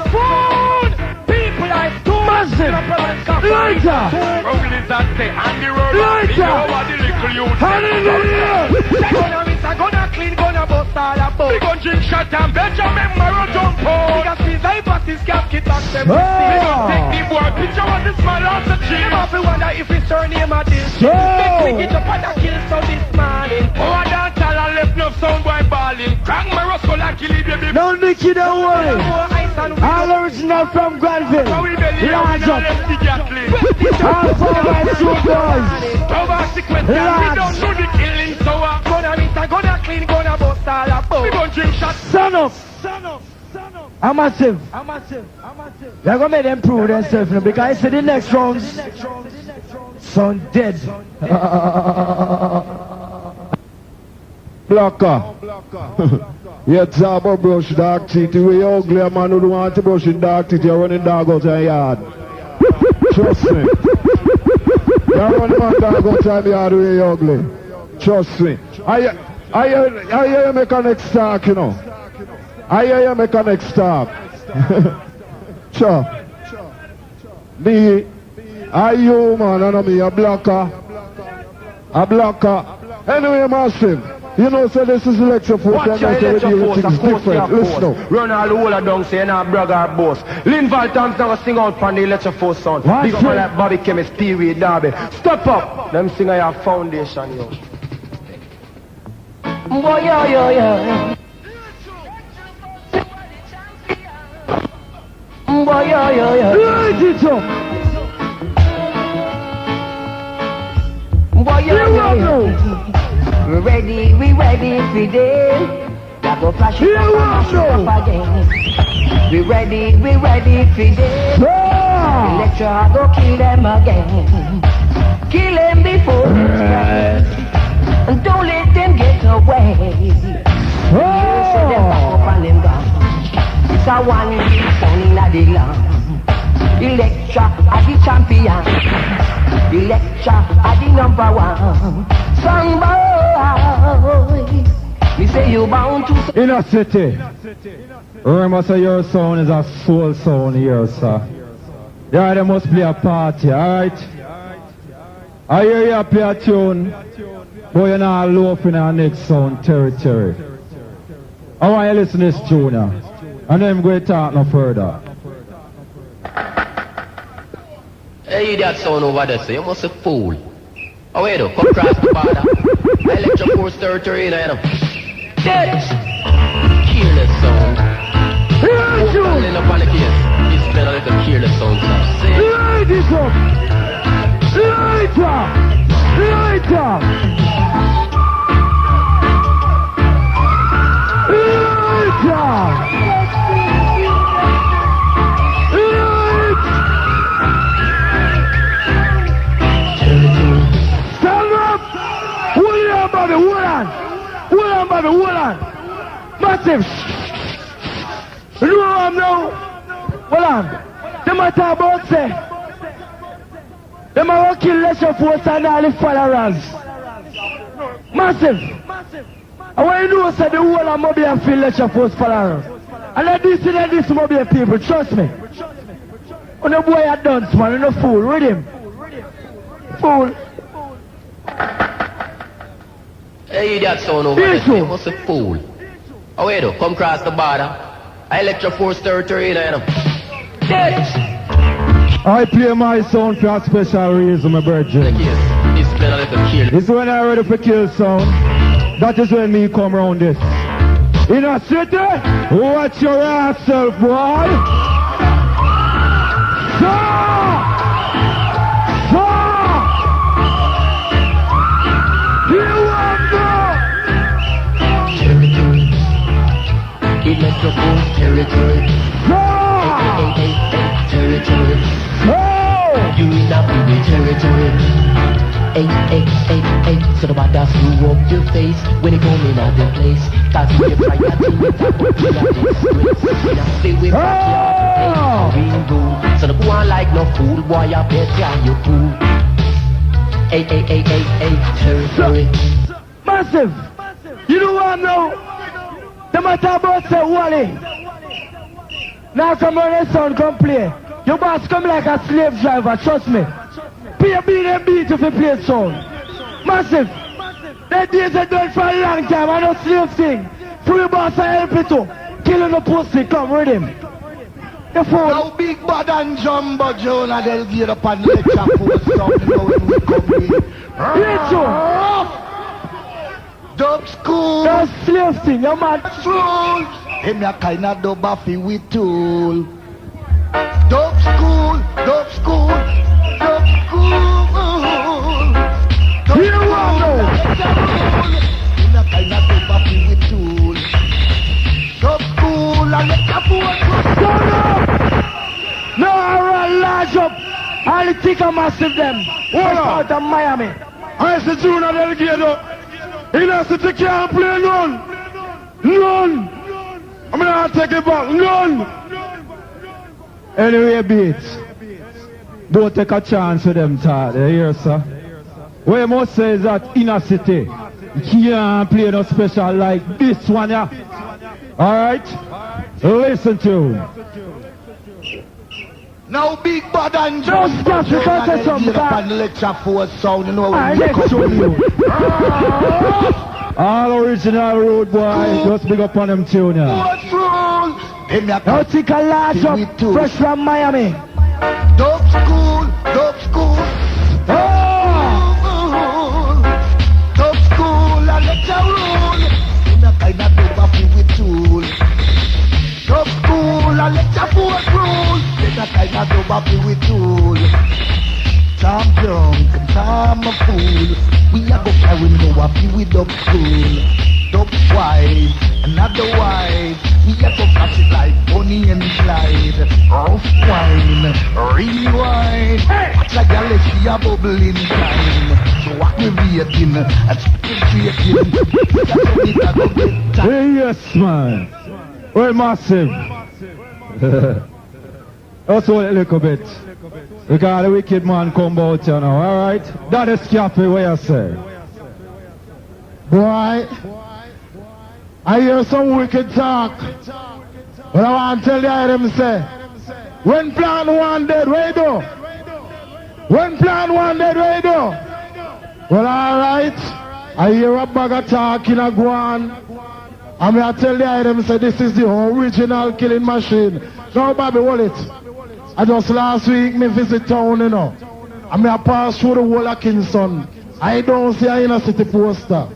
People like two Massive. Lighter. Grumblies that say and the road Lighter. over the little youth. Hallelujah. Say gonna miss, gonna clean, gonna bust all the boys. We gon' drink shot and Benjamin Morrow jump out. Because these hypotheses casket back them. We gon' take the boy picture of this man off the chin. Them have to wonder if his surname are this. Make me get up and kill some this morning. Oh, I don't tell I left no sound boy balling. Crank my rustle and kill it, baby. No, Nicky, don't worry. More ice and All original from Granville. So we belly Large and up. left the Gatling. All four by two boys. Over sequence, we Lads. don't do the killing, so gonna miss, gonna clean, gonna bust all the we boys. gon' drink shots. Son of. I'm massive. They're gonna make them prove themselves now because I said the next rounds sound dead. Blocker. You talk about brush dark teeth. You way ugly, a man who don't want to brush in dark teeth. You're running dog out of your yard. Trust me. You're running my dog out of your yard way ugly. Trust me. I hear you make a next talk, you know. I hear you make a next talk. Sure. Me, are you man, and me, a blocker. Anyway, massive. You know, so this is Electro force. Watch your Electro force, of course, different. Listen up. Run all the whole of down, say, nah, brother or boss. Lynn Valton's now sing out from the Electro force sound. Watch Big up it. on like Bobby Chemist, Pee-wee, Darby. Step up! Them sing your foundation, yo. Boy, yo. Boy, yo. Light it up. Boy, yo. We ready for them. That go flash it up again. We ready for them. Electro go kill them again. Kill them before it's right. And don't let them get away. You say them back up and them down. It's a one big fun in the land. Electro are the champion. Electro are the number one. Song boy, me say you bound to. In a city. Remember, so your sound is a soul sound here, sir. Yeah, there must be a party, alright? I hear you play a tune, but you're not loaf in our next sound territory. I want you to listen to this tune now, and then go talk no further. Hey, that sound over there, so you must be a fool. Oh, wait, come across the border. Electro force territory, you know. Dead! Careless sound. Walking up on the case. It's been a little careless sound, sir. Say it. Light this up! Light up! Light up! Light up! Stand up! Hold on, baby, hold on! Hold on, baby, hold on! Massive! You know what I'm now? Hold on. They might talk about say. They might kill Electro Force and all the followers. Massive! I want you to know say the whole of Mobile feel Electro Force followers. And let this Mobile people, trust me. On the boy a dunce man, you no fool, read him. Fool. Hey, that sound over there, so you must be a fool. Oh, wait, come across the border. Electro force territory, you know. Dead! I play my sound for a special reason, my brethren. It's been a little careless. This is when I ready for kill sound. That is when me come round this. In a city, watch your ass self, boy. Electro force territory. Territory. You in a big territory. So the bad screw up your face when you come in at the place. Cause you try to do it up to your disgrace. Now stay with backyard and go. So the go on like no fool, boy, I bet ya you fool. Territory. Massive! You know what now? The matter about say Wally. Now come on the sound, come play. Your boss come like a slave driver, trust me. Pay a beat and beat if you play sound. Massive. That days are done for a long time, I know slave thing. Free boss I help you to. Killing the pussy, come with him. The phone. Now big bad and jumbo Jonah, they'll get up and let your force sound, you know when we come in. Electro. Dub school. That's slave thing, you mad. Fool. Him ya kinda dub affy with tool. Dub school. Dub school. Dub school. You want to. Him ya kinda dub affy with tool. Dub school and let your force. Stand up. No, I large up. I'll take a massive them. What out of Miami? I say Junior Delgado. In a city can't play none. None. I'm gonna take it back. None. Anyway, beats. Don't take a chance with them, Todd. You hear, sir? What you must say is that in a city, you can't play no special like this one, yeah? Alright? Listen to him. Now big bad and Just jumbo because Jonah, there's some they'll get up guy. and let your force sound, you know when I we next to come you. in. All original road boy, just big up on them tune, yeah. What's wrong? Him ya Now take a large up. with tool. Fresh from Miami. Dub school. Dub school. Dub school and let your rule. Him ya kinda dub affy with tool. Dub school and let your force rule. Him ya kinda dub affy with tool. Time drunk and time a fool. We a go carry no affy with dub school. Dub wide, another wide. We a go catch it like Bonnie and Clyde. Rough wine, rewind. Watch a gal she a bubbling time. So what we waiting and speculating. That's how we a go get time. Hey, yes, man. Well, massive. Also a little bit. Because the wicked man come out here now, alright? That is Cafe, what you say? Boy, I hear some wicked talk. But I want to tell you them say, when plan one dead, where you do? When plan one dead, where you do? Well, alright. I hear a bag of talk in a guan. And I tell the item, say this is the original killing machine. Now, Bobby, hold it. I just last week, me visit town, you know. And I pass through the whole of Kingston. I don't see a inner city poster.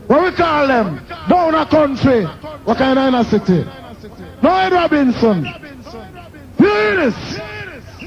What we call them? Down a country. What kind of inner city? Lloyd Robinson. Hear this.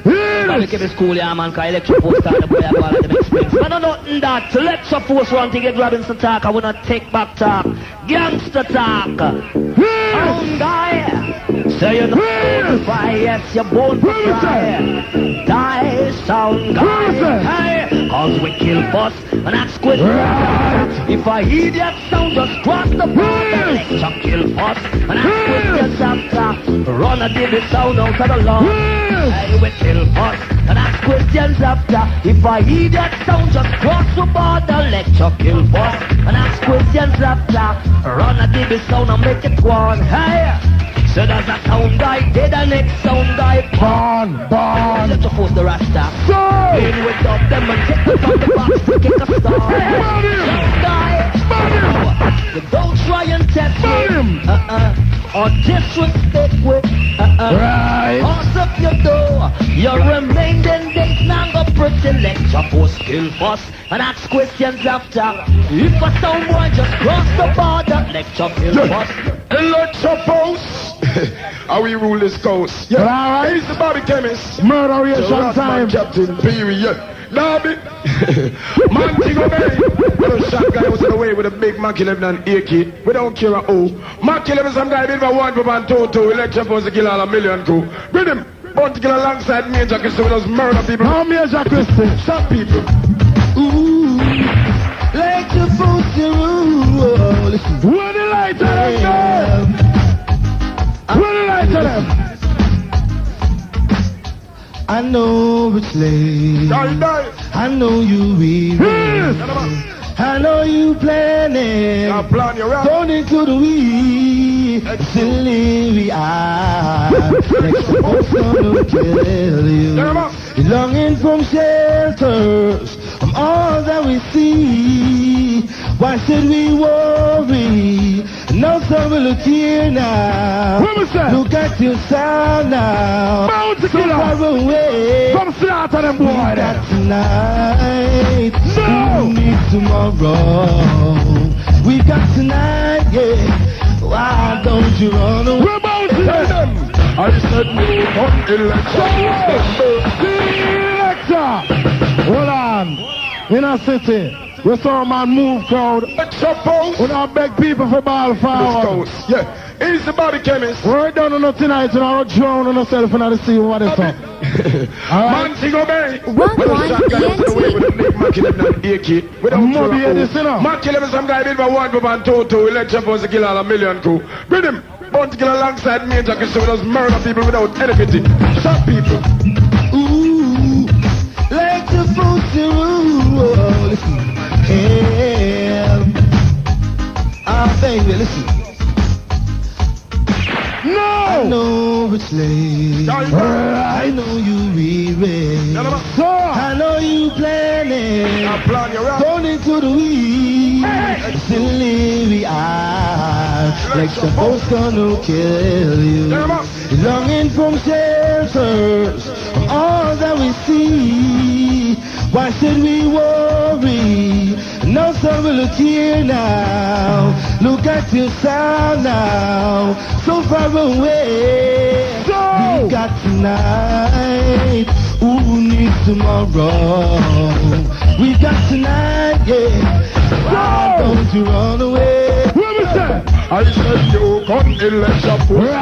Somebody keep it cool, yeah, man, because Electro Force start the boy I go all of them expense. I don't know nothing that. Electro Force want to get Robinson talk. I want to take back talk. Gangster talk. Sound guy. Say you know fire, yes, you're born for fire. Die, sound guy. Hey, cause we kill boss and ask questions. If I hear that sound, just cross the border. Electro kill boss and ask questions after. Run a divvy sound out of the law. I will kill us and ask questions after. If I hear that sound, just cross the border. Electro kill us and ask questions after. Run a DB sound and make it one. Hey, so there's a sound guy, dead the next sound guy. Born. Electro Force the Rasta. In with up them and take them from the box to kick a star. Sound guy. You don't try and test me. Or disrespect with Right. Cause up your door. Your remaining days now go pretty. Electro Force kill us and ask questions after. If a sound boy just cross the border. Electro kill us. Electro Force. How we rule this coast? Yeah. Alright. He's the Bobby Chemist. Murder reaction time. Captain Period. Darby. Man thing obey. The shot guy was in the way with a big Mac 11 and AK. We don't care who. Mac 11 some guy did for 1 pop and 2. Electro Force to kill all a million crew. Bring him. Born to kill alongside Major Christy with us murder people. How Major Christy? Shot people. Ooh, like the Force to rule. Listen. Where the light of them go? Where the light of them? I know it's late. I know you weary. I know you planning. Going into the week. Silly we are. Next supposed to kill you. You're longing from shelters. From all that we see. Why should we worry? No sun will look here now. Look at yourself now. Bounty so killer. far away. Come slaughter them boy. We got tonight. No. We need tomorrow. We got tonight, yeah. Why don't you run away? We're bounty them. I said no on Electro. Electro. Hold on. In a city. We saw a man move crowd. Suppose We don't beg people for ball forward. yeah, he's the Bobby Chemist. We're done on tonight and I'll drown on yourself and I'll see what it's up. Man, sing obey. Rock one With a big Mac 11 and AK. We don't Moby care this, you know. Mac 11 some guy did for 1 pop and 2. Electro Force to kill all a million crew. Bring him. Born to kill alongside Major Christy with us murder people without any pity. Shot people. Ooh, like the Force to rule. Listen. Yeah. Ah, baby, listen. No! I know it's late. I know you weary. I know you planning. Going into the week. Silly we are. Like supposed gonna kill you. Longing from shelters. From all that we see. Why should we worry? No sun will look here now. Look at yourself now. So far away. We got tonight. Who needs tomorrow? We got tonight, yeah. Why don't you run away? What was that? I said you come Electro Force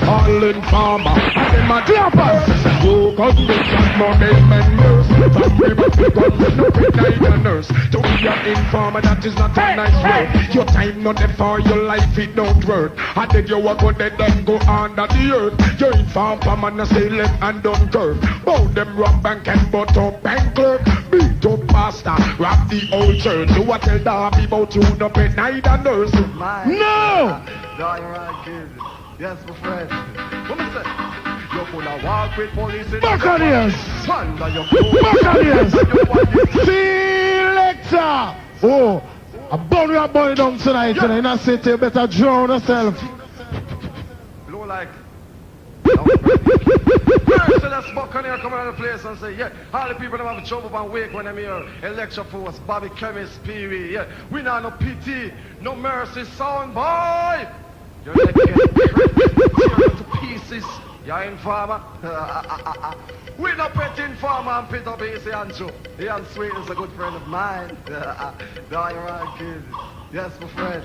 all in farmer and in my clappers. You come with some money men. From river to gun, we no pet a nurse. To be an informer, that is not a nice word. Your time not there for your life, it don't work. I did you walk out there, then go under the earth. You inform for man, I say left and don't curve. Bow them rob bank and butt up and clerk. Beat up pastor, rob the old church. Do what tell Darby about you, no pet neither nurse. No! Yes, my friend. What me say? You could have walked with police in Buccaneers! under your Buccaneers! Selector! Oh, a burn your boy down tonight, and in a city, you better drown yourself. Blow like. First, let's Buccaneer come out of the place and say, yeah, all the people that have trouble and wake when I'm here. Electro Force, Bobby Chemist, Pee Wee, yeah. We not no pity, no mercy, sound boy. Your leg get to pieces. You're informer. We no pet informer and pit up easy and Joe. Ian Sweet is a good friend of mine. You're right, kid. Yes, my friend.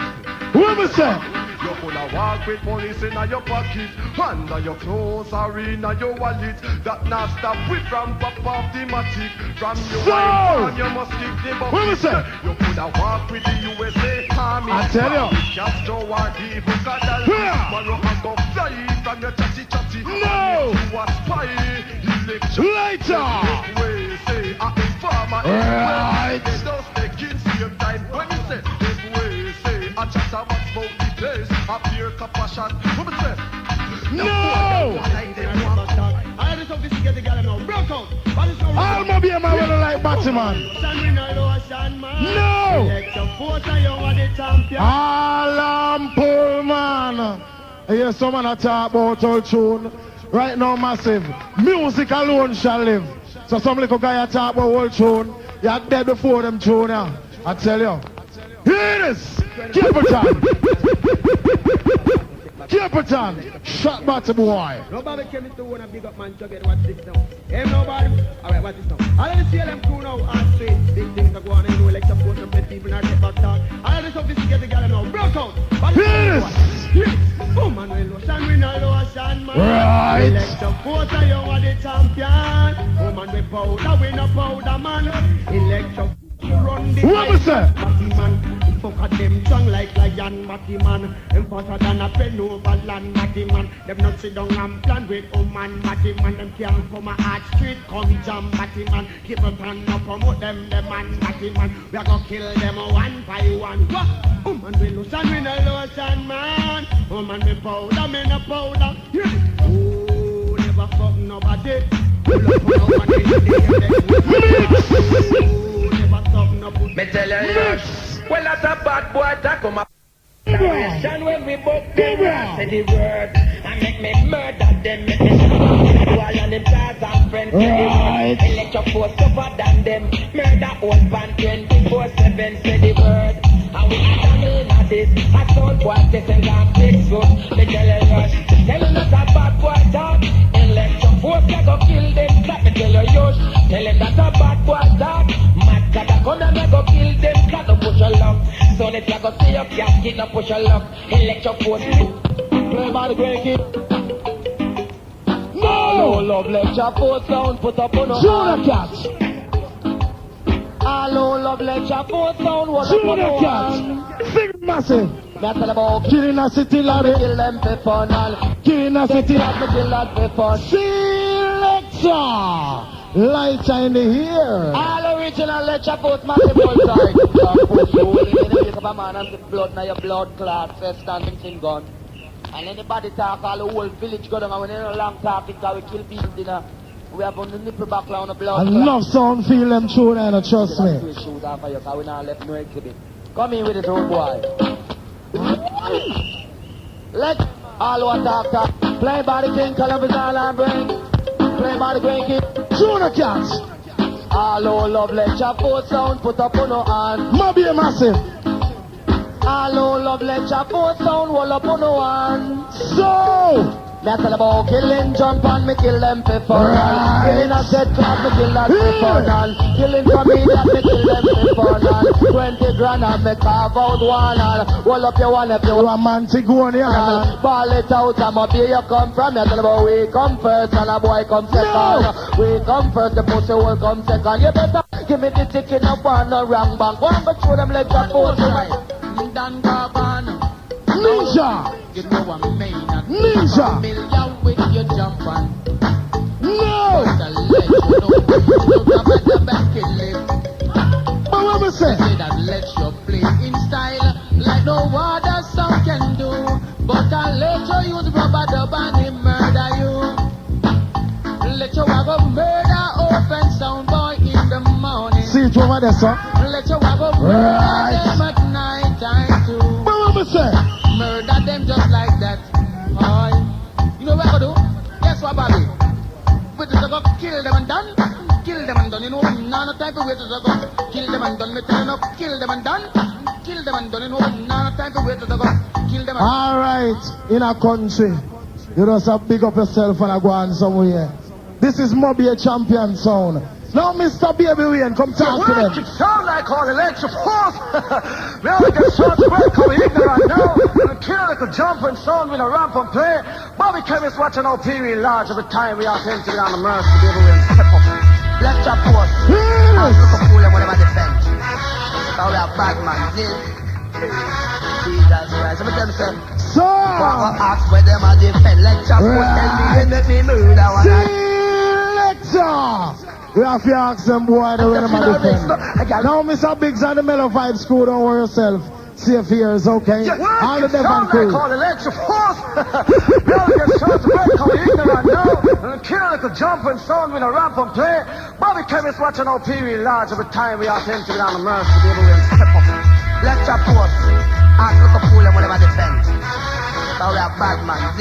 What was that? You could have walk with police in your pocket, under your clothes or in your wallet. That not stop we from pop off the matic. From your wife, you must keep the bucket. What was that? You could have walk with the USA Army. I tell you. Castro or even Gaddafi. Tomorrow I go fly from your chatty. No! You a spy. Later! We say a informer. Right. They don't stay in same time. When you say this way, say a chat about smoke the place. A beer cup a shot. What me say? No! I had this sophisticated girl now. Broke out. All my be a man with a like Batman. No! Alarm pull, man. I hear someone a talk about old tune. Right now, massive. Music alone shall live. So some little guy a talk about old tune. You're dead before them tune now. I tell you. Here it is. Capitan. Capitan. Shot back to boy. Nobody came to one a big up man to get what's this now. Ain't nobody. Alright, what's this now? I don't see them crew now and straight. Big things are going on in Electro Force and let people not get back down. I don't sophisticated girl now. Broke out. Here it is. Oh man, we lotion, we no lotion, man. Right. Electro Force, you are the champion. Oh man, we no powder, man. Electro, you run the what was that? Matty man, fuck at them strong like lion, Matty man. Them faster than a pen over land, Matty man. Them not sit down and plan with man, Matty man. Them can't come a hard street, come jam, Matty man. Keep a plan up, promote them, the man, Matty man. We are gonna kill them one by one. Oh man, we lotion, we no lotion, man. Oh man, me powder, me no powder. Yeah. Oh, never fuck nobody. Pull up on one day, oh, never fuck nobody. Me tell you this. Well, that's a bad boy that come up. When we book them, say the word and make me murder them. Make me while on them cars and friends. Electro Force tougher than them. Murder old band 24/7. Say the word. And we are this. I told boy this and can't fix food. They tell you rush. Tell us a bad boy talk. Electro Force they go kill them. Clap me tell you yosh. Tell them that's a bad boy talk. Mad cat come and I go kill them. Cat no push a lock. So if you go see your cat, get no push a lock. Electro Force. Play by the great kid. No love Electro Force sound. Put up on a Junior Cats. Hello, love Electro Force sound. What up on Junior Cats. Big massive. That's about Killing a city laddie. kill them for fun and Killing a city. kill that for fun. Selector. Lights are in the here. All original Electro Force massive outside. You push you in the wake of a man and the blood now your blood clot first standing thing gun. And anybody talk all the whole village go down and when they no long talking because we kill people dinner. We have on the nipple back on the blood. I love sound feel them tune and trust me. We shoot off of you because we not left no exhibit. Come in with it old boy. Let all what talk. Play by the king, Columbus Island bring. Play by the great kid. Junior Cats. All who love Electro Force sound, put up on no hand. Mobby a massive. All who love Electro Force sound, roll up on no hand. So, Me tell about killing jump and me kill them for fun. Killing a dead club, me kill that for fun. Killing comedian, me kill them for fun. 20 grand and me carve out one. Hold up your one if you want. Romantic one, yeah. Ball it out, I'm up here you come from. Me tell about we come first and a boy come second. We come first, the pussy will come second. You better give me the ticket up on the wrong bank. One but show them like a pussy. Dan Gabana. Ninja! You know I'm main. Ninja! Million with your jump on. No! The leg, you know, you grab at the back and lift. But what we say? Say that let you play in style like no other song can do. But I let you use rubber dub and he murder you. Let you have a murder open sound boy in the morning. See it over there, sir. Let you have a murder them at night time too. But what we say? Murder them just like that. Aye. You know what I do? Guess what, Bobby? We just go kill them and done. Kill them and done. You know, no time for wait to go. Kill them and done. Me tell you, kill them and done. Kill them and done. You know, no time for wait to go. Kill them and all right, in a country, you just have big up yourself and go on somewhere. This is Moby a champion sound. Now, Mr. Baby Wayne, come talk to them. It sound like all Electro Force. We only get shots break, how we ignorant now. We kill like a jump and sound with a ramp and play. Bobby Chemist watching our period large every time we are to on the mercy. Baby Wayne, step up. Electro Force. I'm look a fool and whatever defend. So we are bad man. Jesus Christ. Let me tell you something. So, ask where them are defend. Electro Force tell me they make me move that one. Selector! We have to ask them boy the way them are defend. Now, Mr. Biggs and the Mellow Vibes crew, don't worry yourself. Safe here is okay. All the Devon crew. Call Electro Force. We only get shots break, how we ignorant now. And kill like a jump and sound with a ramp and play. Bobby Chemist watching our period large every time we are to on the mercy. Baby Wayne, step up. Electro Force. Ask look a fool and whatever defend. So we are bad man.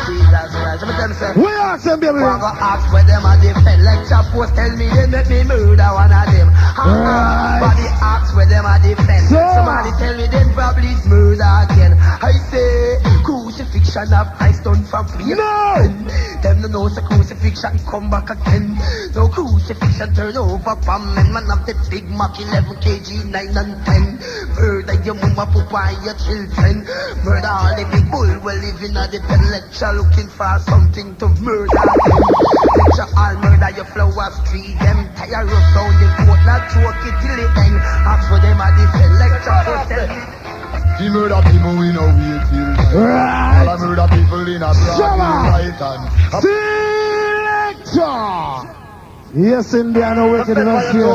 Jesus Christ. Let me tell you something. We ask them, baby. I'm gonna ask where them are defend. Electro Force tell me they make me murder one of them. Body ask where them are defend. Somebody tell me then probably murder again. I say crucifixion of Christ done from free. No! Them no know the crucifixion come back again. No crucifixion turn over from men. Man of the Big Mac 11 kg 9 and 10. Murder your mama, papa and your children. Murder all the big bull we living at the pen. Lecture looking for something to murder them. Lecture all murder your flowers tree. Them tire rough down the court. Not choke it till it end. Ask for them at the pen. Lecture so tell me. The murder people we know we feel right. All the murder people in a right hand. Selector! Yes, India, I know wicked enough here.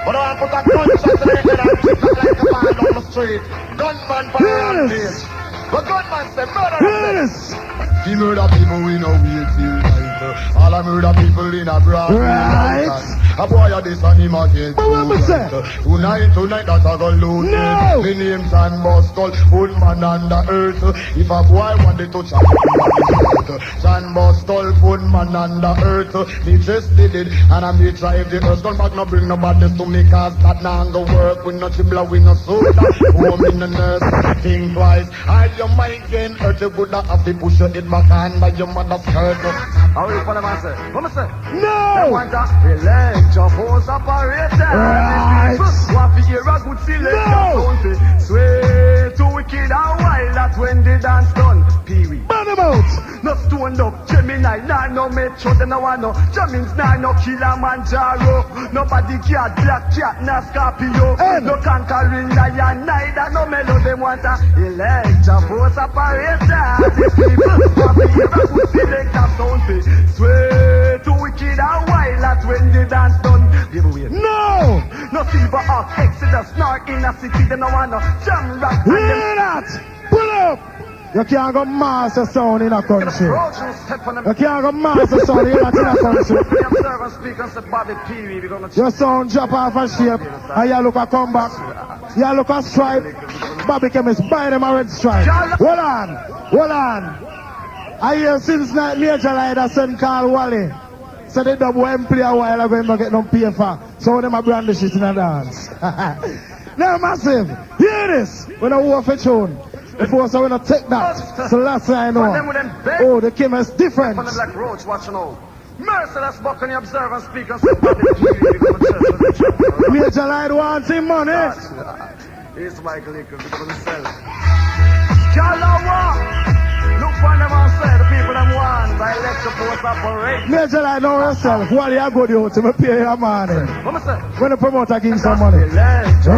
But I put a gunshot to the head and kick up like a man on the street. Gunman for the place. But gunman said murder. Yes! The murder people we know we feel right. All the murder people in a right. A boy of this animal get Tonight that I go loot. No! The name Sandboss skull, old man under earth. If a boy want to touch a Sandboss skull, old man under earth. Me just did it, and I'm the drive the earth. Gun back no bring no badness to me, cause that now go work. We no chibla, we no soda. Home in the nurse, think twice. And your mind can hurt you, good have to push your head back under your mother's skirt. How are you for the man say? What me say? No! Electro Force operator. Right. What for hear a good selection? No. Swear to wicked and wild. That when the dance done. Pee-wee. Man about. No stoned up Gemini. Nah no Metro. Them no want no Jammins. Nah no Kilimanjaro. Nobody cat, black cat, nah Scorpio. No conquering lion. Neither no mellow. Them want a Electro Force operator. These people what for hear a good selection? Swear to wicked and wild. That when the dance done. No! No silver off, Exodus, nor in a city, them no want no jam rock. Hear that! Pull up! You can't go master sound in a country. You can't go master sound in a country. Your sound drop off a shape, and you look a comeback. You look a stripe. Bobby Chemist buy them a red stripe. Hold on. I hear since night Major Lider send Carl Wally. So they double M play a while ago and not get no pay for. So them a brandish it in a dance. Now massive, hear this. When I walk for tune. Before so we don't take that. So last I know. Oh, the came is different. On the black roads, watch now. Merciless buck on the observe and speak and say, Bobby, Major Light wants him money. It's Michael Lickers, because of himself. Kalawa! Look for them and say, the people them want, by Electro Force operate. Major Light know yourself. While you go to to pay your money. What say? When the promoter gives some money. Right. So,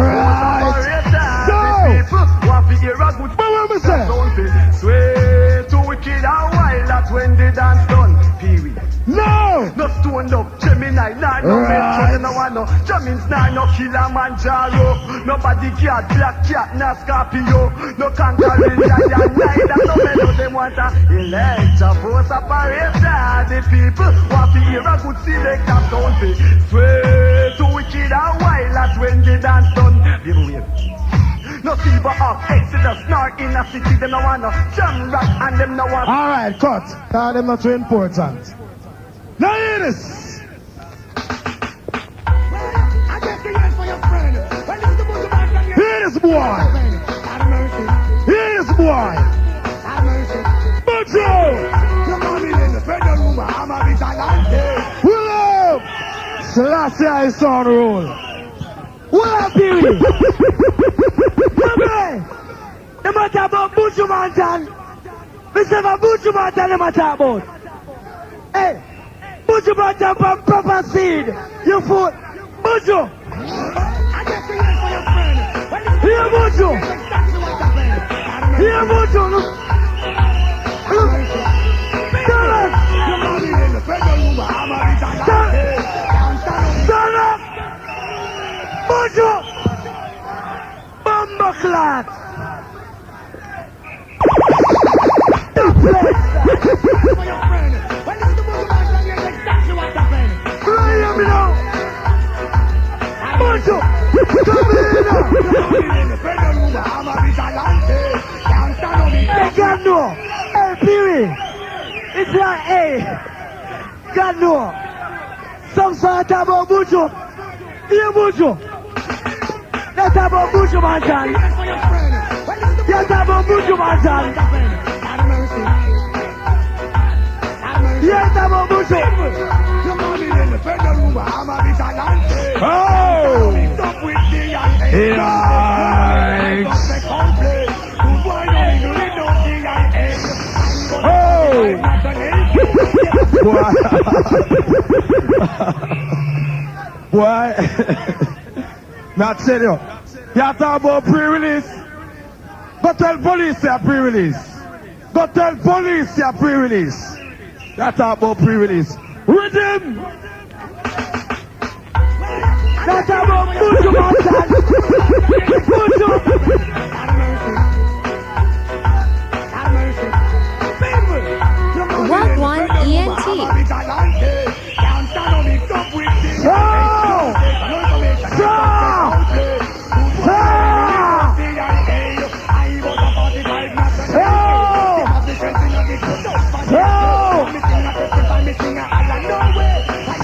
what we hear a good what we say? don't be sway to wicked and wild, that's when the dance done. Pee-wee. No! No stoned up, Gemini, nah, no mention, no one, no Jammins, nah, no Kilimanjaro. Nobody cat, black cat, no Scorpio. No conquering lion, neither no mellow, them want a Electro Force operator. The people want to hear a good selector, don't be sway to wicked and wild, that's when the dance done. No fever up, Exodus, nor in a city, them no want no jam rock, and them no want. Alright, cut. Cause them not too important. Now hear this. Hear this boy. Hear this boy. Bujo. Willow. Selassie I saw the roll. What up, Pee-wee? They matter about Buju Mountain. Mr. Buju Mountain, they matter about. Hey. Buju Mountain from proper seed. You fool. Buju. Here, Buju. Here, Buju. Look. Stand up. Stand up. Buju. Bomba clot. The place. Hear me now. Buju, come here now. Hey, God no. Hey, Pee-wee. It's like, hey. God no. Some sort about Buju. Here, Buju. Let's talk about Buju Mountain. Let's talk about Buju Mountain. Let's talk about Buju. Oh! Yikes! Oh! Boy! Not tell you. You talk about pre-release. Go tell police you pre-release. Go tell police you pre-release. You talk about pre-release. Rhythm! Let's talk about Buju Mountain. Buju. What one ENT?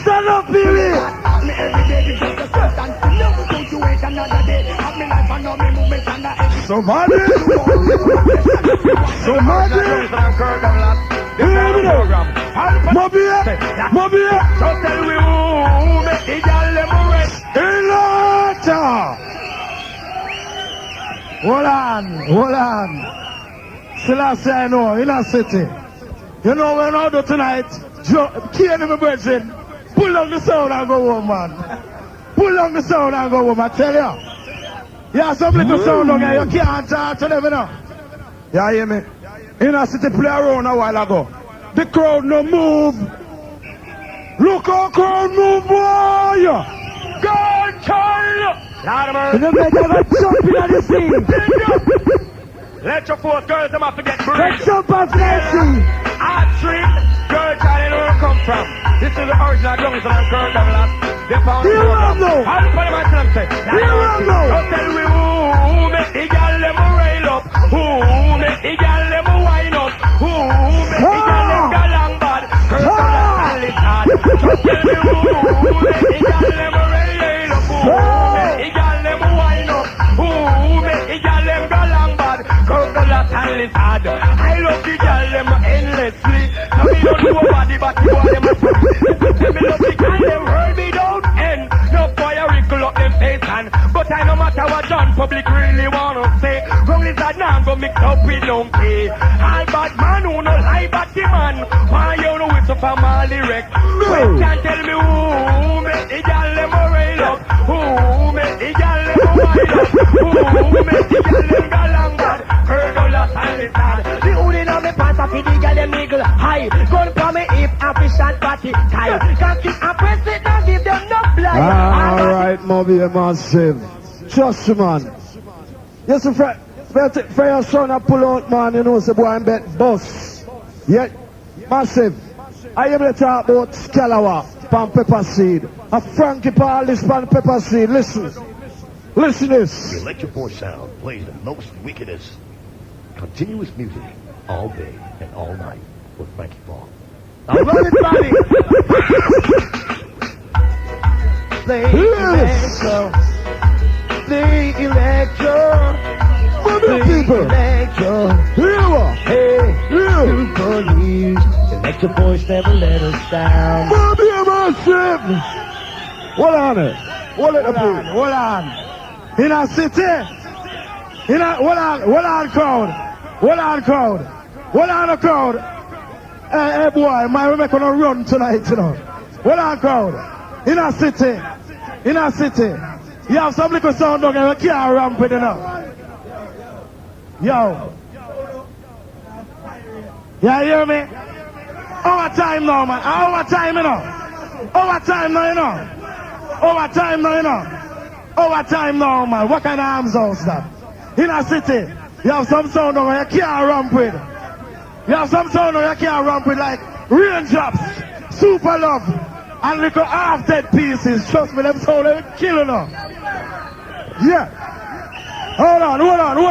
Stand up, Pee-wee. Somebody! Somebody! Hear me now! Mobile! Mobile! Just tell me who make the girl them rest. Electro! Hold on. Selassie I know, in a city. You know when I do tonight, Kane my brethren, pull on the sound and go home, man. Pull on the sound and go home, I tell you. Yeah, some little sound on here, you can't talk to them, you know. You hear me? In a city play around a while ago. The crowd no move. Look how crowd move, boy! God, child! Lord You better go jump in the scene. Let your force girls them have to get brave. Let's jump off the scene. Art Street, girl child, you know where I come from. This is the original Jungle and Curl Devil. They found the program. How do you man them say? Don't tell me who make the girl them rail up. Who make the girl them wind up. Who make the girl them go long bad. Curl and lick hard. Just tell me who make the girl them rail up. Who make the girl them wind up. Who make the girl them go long bad. Curl the girl them endlessly. Now me don't know about the body boy them a front. Them me love the girl them world me don't end. No boy a wrinkle up them face and but I no matter what John public really wanna say. Wrong is that now go mix up with donkey. All bad man who no lie but the man. Why you know it's a family wreck? Well, can't tell me who make the girl them a rail up. Who make the girl them a wild up. Who make the girl them go long bad. Colonel of Palestine. The hood in on me pants a feed the girl them niggle high. Gun for me if a fish and patty tie. Can't keep a press it and give them no blood. Alright, Moby Massive. Trust you, man. Yes, for your son I pull out, man, you know, say boy and bet boss. Yeah, Massive. I am going to talk about Scalawa, pan pepper seed. A Frankie Polish pan pepper seed. Listen. Listen this. The Electro sound plays the most wickedest, continuous music all day and all night with Frankie Paul. Now run it, buddy. Play Electro. Play Electro. Play people. Electro. Here. Hey, Here. for years. Electro Force never let us down. Moby Massive. Hold on it. Hold it. Hold on. In a city. Hold on, crowd. Hold on, crowd. Hold on, the crowd. Hey, boy, my make gonna run tonight, you know. Hold on, crowd. In a city. You have some little sound dog and you can't ramp it enough. Yo. You hear me? Overtime now, man. Overtime, you know. Overtime now, you know. Overtime now, you know. Overtime now, man. What kind of arms house that? In a city, you have some sound dog and you can't ramp it. You have some sound dog and you can't ramp it like raindrops, super love, and little half-dead pieces. Trust me, them sound they kill you now. Yeah. Hold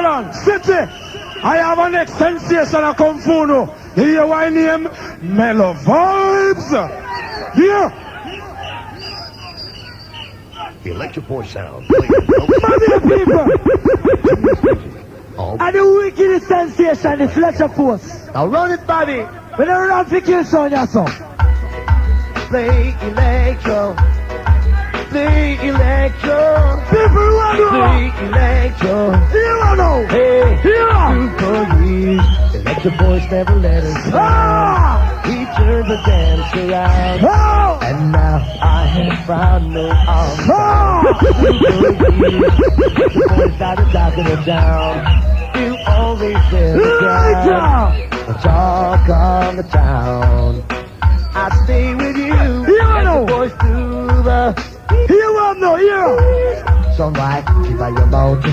on. City. I have a next sensation of Kung Fu now. You hear my name? Mellow Vibes. Yeah. The Electro sound plays the Mother people. All and the wickedest sensation is Electro Force. Now run it, Bobby. When they run for kill son, your son. Play Electro. Play Electro. People want to play Electro. You know. Hey. Here. For years. Electro Force never let us down. He turned the dance around. Oh. And now I have found no arms. For years. Electro Force got a dog in the down. You always been down. The talk on the town. I stay with you. You know. Voice to the. You want no, yeah. Sunlight, keep by your mouth,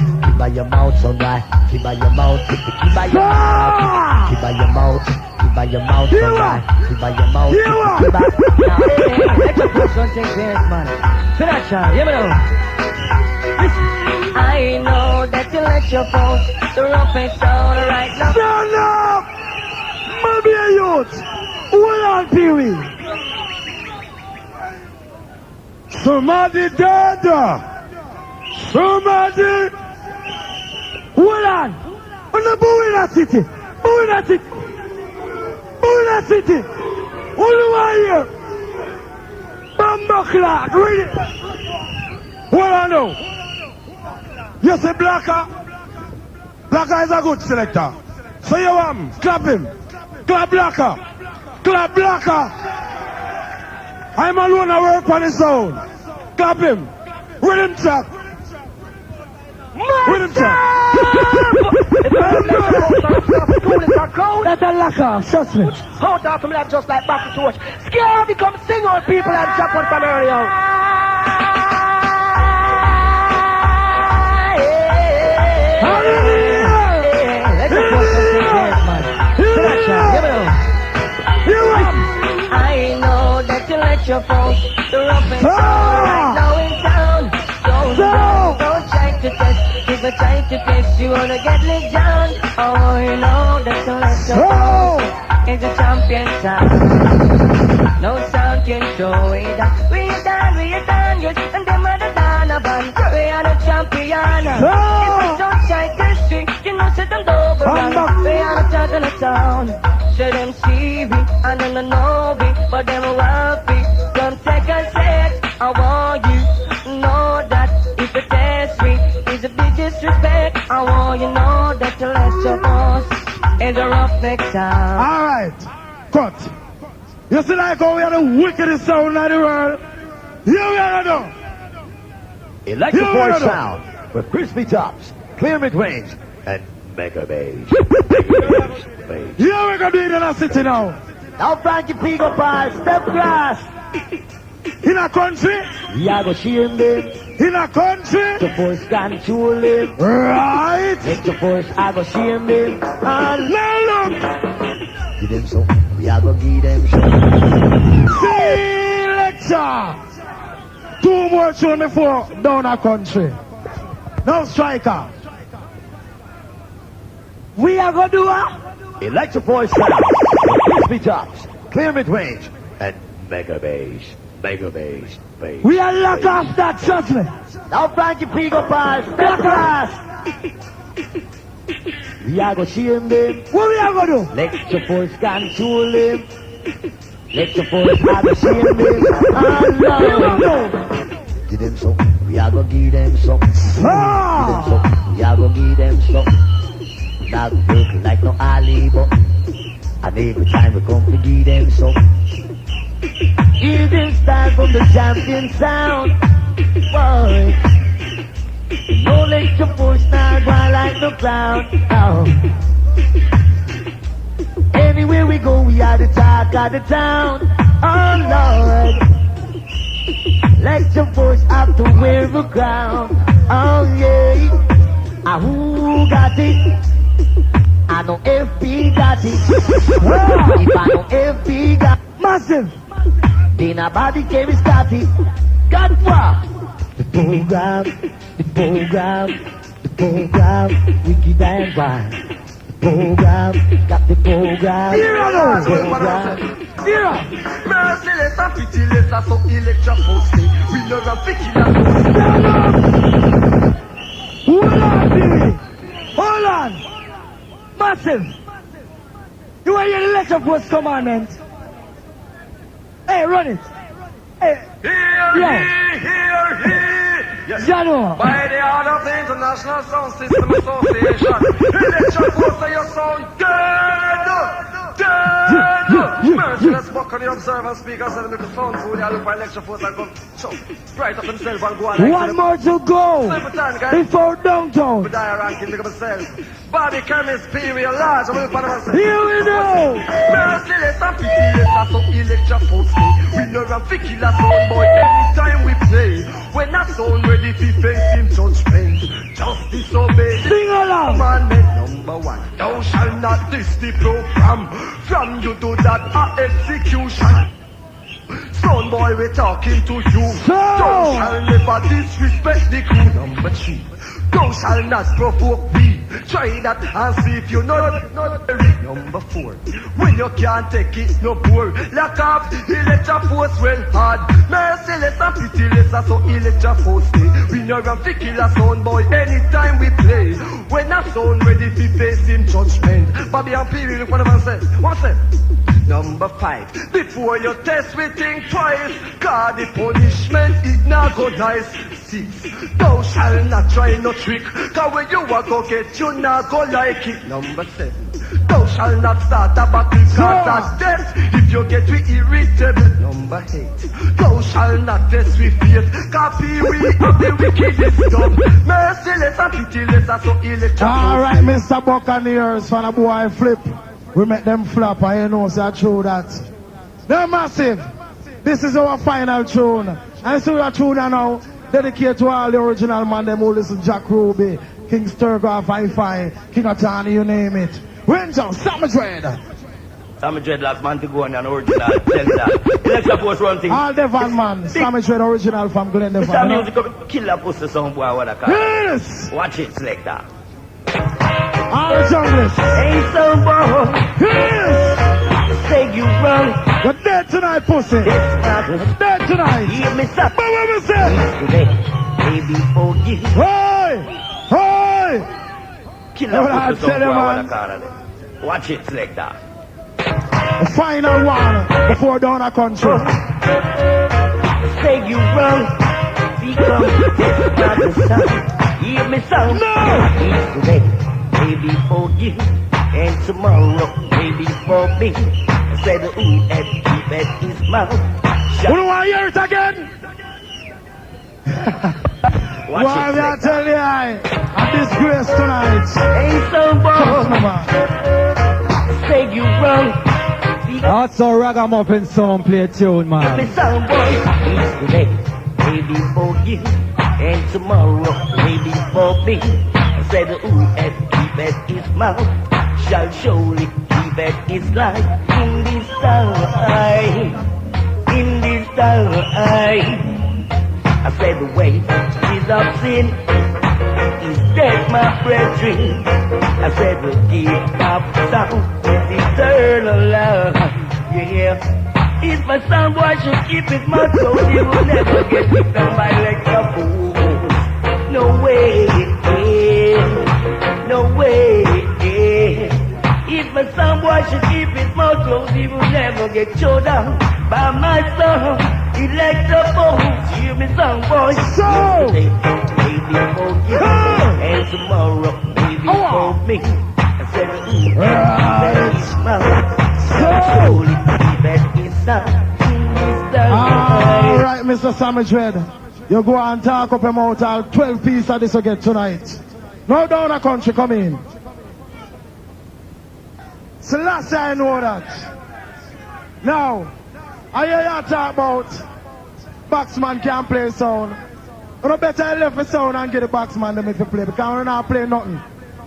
sunlight, keep by your mouth, keep by your mouth, keep by your mouth, keep by your mouth, sunlight, keep by your mouth, keep by. Now, hey, Electro Force don't take this, man. Finish, you know. I know that Electro Force, the roughest sound right now. Stand up, maybe a youth. Hold on, Pee-wee. Somebody dead. Somebody. Hold on. On the boo in that city. Boo in that city. Boo in that city. What do I hear? Bamba clock. Read it. What I know? You say Blacker? Blacker is a good selector. So you want him. Clap him. Clap Blacker. Clap Blacker. I'm alone, I work on his own. Clap him. Rhythm track. Rhythm track. That's a lacquer, trust me. Hold on to me that just like back to torch. Scare become sing on people and chop on from earlier. I know that you let your phone, the rough and sound right now in town. Don't try to test, if I try to test, you wanna get licked down. Oh, you know that you let your phone is a champion sound. No sound can show it down. We are done, yes, and them are the Donovan. We are the champion. If we don't try to see, you know, sit and double down. We are the champion of town. I don't know it, but them wealthy. Come take a check. I want you know that if you test me, it's a big disrespect. I want you know that you let your boss in the rough next time. Alright, cut. You see like how we are the wickedest sound in the world? Here we are now. Electro Force sound with crispy tops, clear mid-range, and mega bass. Here we go do it in a city now. Now Frankie P go by step class. In a country, We are go shame them. in a country, The force control them. right? The force I go shame them. And Now look, give them some. We are go give them some. Selector. 2 more tune before down a country. Now striker. We are go do a. Electro Force sound with crispy tops, clear mid-range, and mega bass. Mega bass. Bass. We are lock off that, trust me. Now Frankie P go by step class. We are go shame them. What we are going to do? Let the force control them. Let the force I go shame them. And now. Give them some. We are go give them some. Ah. We are go give them some. Not look like no alley, but and every time we come to give them some. Hear them start from the champion sound. Boy, no let your force not go like no clown. Oh. Anywhere we go, we are the talk of the town. Oh Lord, let your voice have to wear the crown. Oh yeah, ah, who got it? I know FP got it. If I know FP got Massive. then nobody can stop it. Got what? The program, the program, the program, wicked and wild. The program, got the program. Here Program. Here. Merciless and pitiless are so electro posting. We know I'm picking up. Hold on, Billy. Hold on. Massive. You are your electro force commandment. Hey, run it. Hey. Here. Yes. Jano. By the order of the International Sound System Association, electro force of your sound dead. Merciless buck on the observer speakers and make the sound food. I look for electro force and come bright up himself and go on. One more to go before downtown. But I ranking make up myself. Body chemist, period, large. I'm going to find myself. Here we go. Merciless and pitiless are so electro force. We know I'm picky la sound boy anytime we play. When that sound ready to face him judgment, just disobey. Sing along. Commandment number 1. Thou shalt not diss the program. From you do that execution. Son boy, we're talking to you. Thou shalt never disrespect the crew. Number 3. Thou shalt not provoke me. Try that and see if you not number 4. When you can't take it no more. Lock up electro force well hard. Merciless and pitiless are so electro force. We know I'm to kill a sound boy anytime we play. When a sound ready to face him judgment. Bobby and P will one of them say. One say. Number 5. Before you test we think twice. God the punishment it not go nice. 6. Thou shalt not try no trick. Cause when you a go get you not go like it. Number 7. Thou shalt not start a battle cause that's death. If you get we irritable. Number 8. Thou shalt not test with faith. Cause we have the wickedest done. Merciless and pitiless are so electric. Alright, Mr. Buccaneers, fan a boy flip. We make them flop, and you know, so I true that. They're massive. This is our final tune. And so our tune now, dedicated to all the original man, them who listen Jack Ruby, King Sturgoff, Hi-Fi, King Atani, you name it. Winter, Summer Dread. Sammy Dread last man to go on an original. Tell you that. Electro Force run thing. All the van man, Summer Dread original from Glen This Devon. music of killer pussy song boy what I call. Yes! Watch it, selector. All junglers. Hey, so boy. Yes! Say you run. You're dead tonight, pussy. You're dead tonight. Hear me stop. But what we say? Baby, forgive. Hey! Hey! Killer Well, I pussy song tell boy you, what I man. call it. Watch it, selector. The final one before down a country. Say you wrong, because it's the sun. Hear me sound. No! It's today, maybe for you, and tomorrow, maybe for me. Say the ooh and keep at his mouth. Who do I hear it again? Why will I tell you I disgrace tonight? Ain't so bold. Say you wrong. That's a ragamuffin song play tune, man. Hear me sound, boy. It's today, maybe for you, and tomorrow, maybe for me. Say the ooh and keep at his mouth. Shall surely keep at his life in this time, in this time. I said the way is of sin is dead, my brethren. I said the gift of sound is eternal love. Yeah, if my son boy should keep his mouth closed, he will never get kicked down by Electro fools. No way, no way. If my son boy should keep his mouth closed, he will never get chewed down by my son. Electro fools, hear me song boy. So, maybe for you, and tomorrow, maybe for me. I said, ooh, that is my slowly keep at his side. alright, Mr. Sammy Dread. You go and talk up him out. All 12 pieces of this will get tonight. No down a country, come in. So last I know that. Now, I hear you talk about Boxman can't play sound. You know better I left the sound and get the Boxman them if you play, because we're not playing nothing.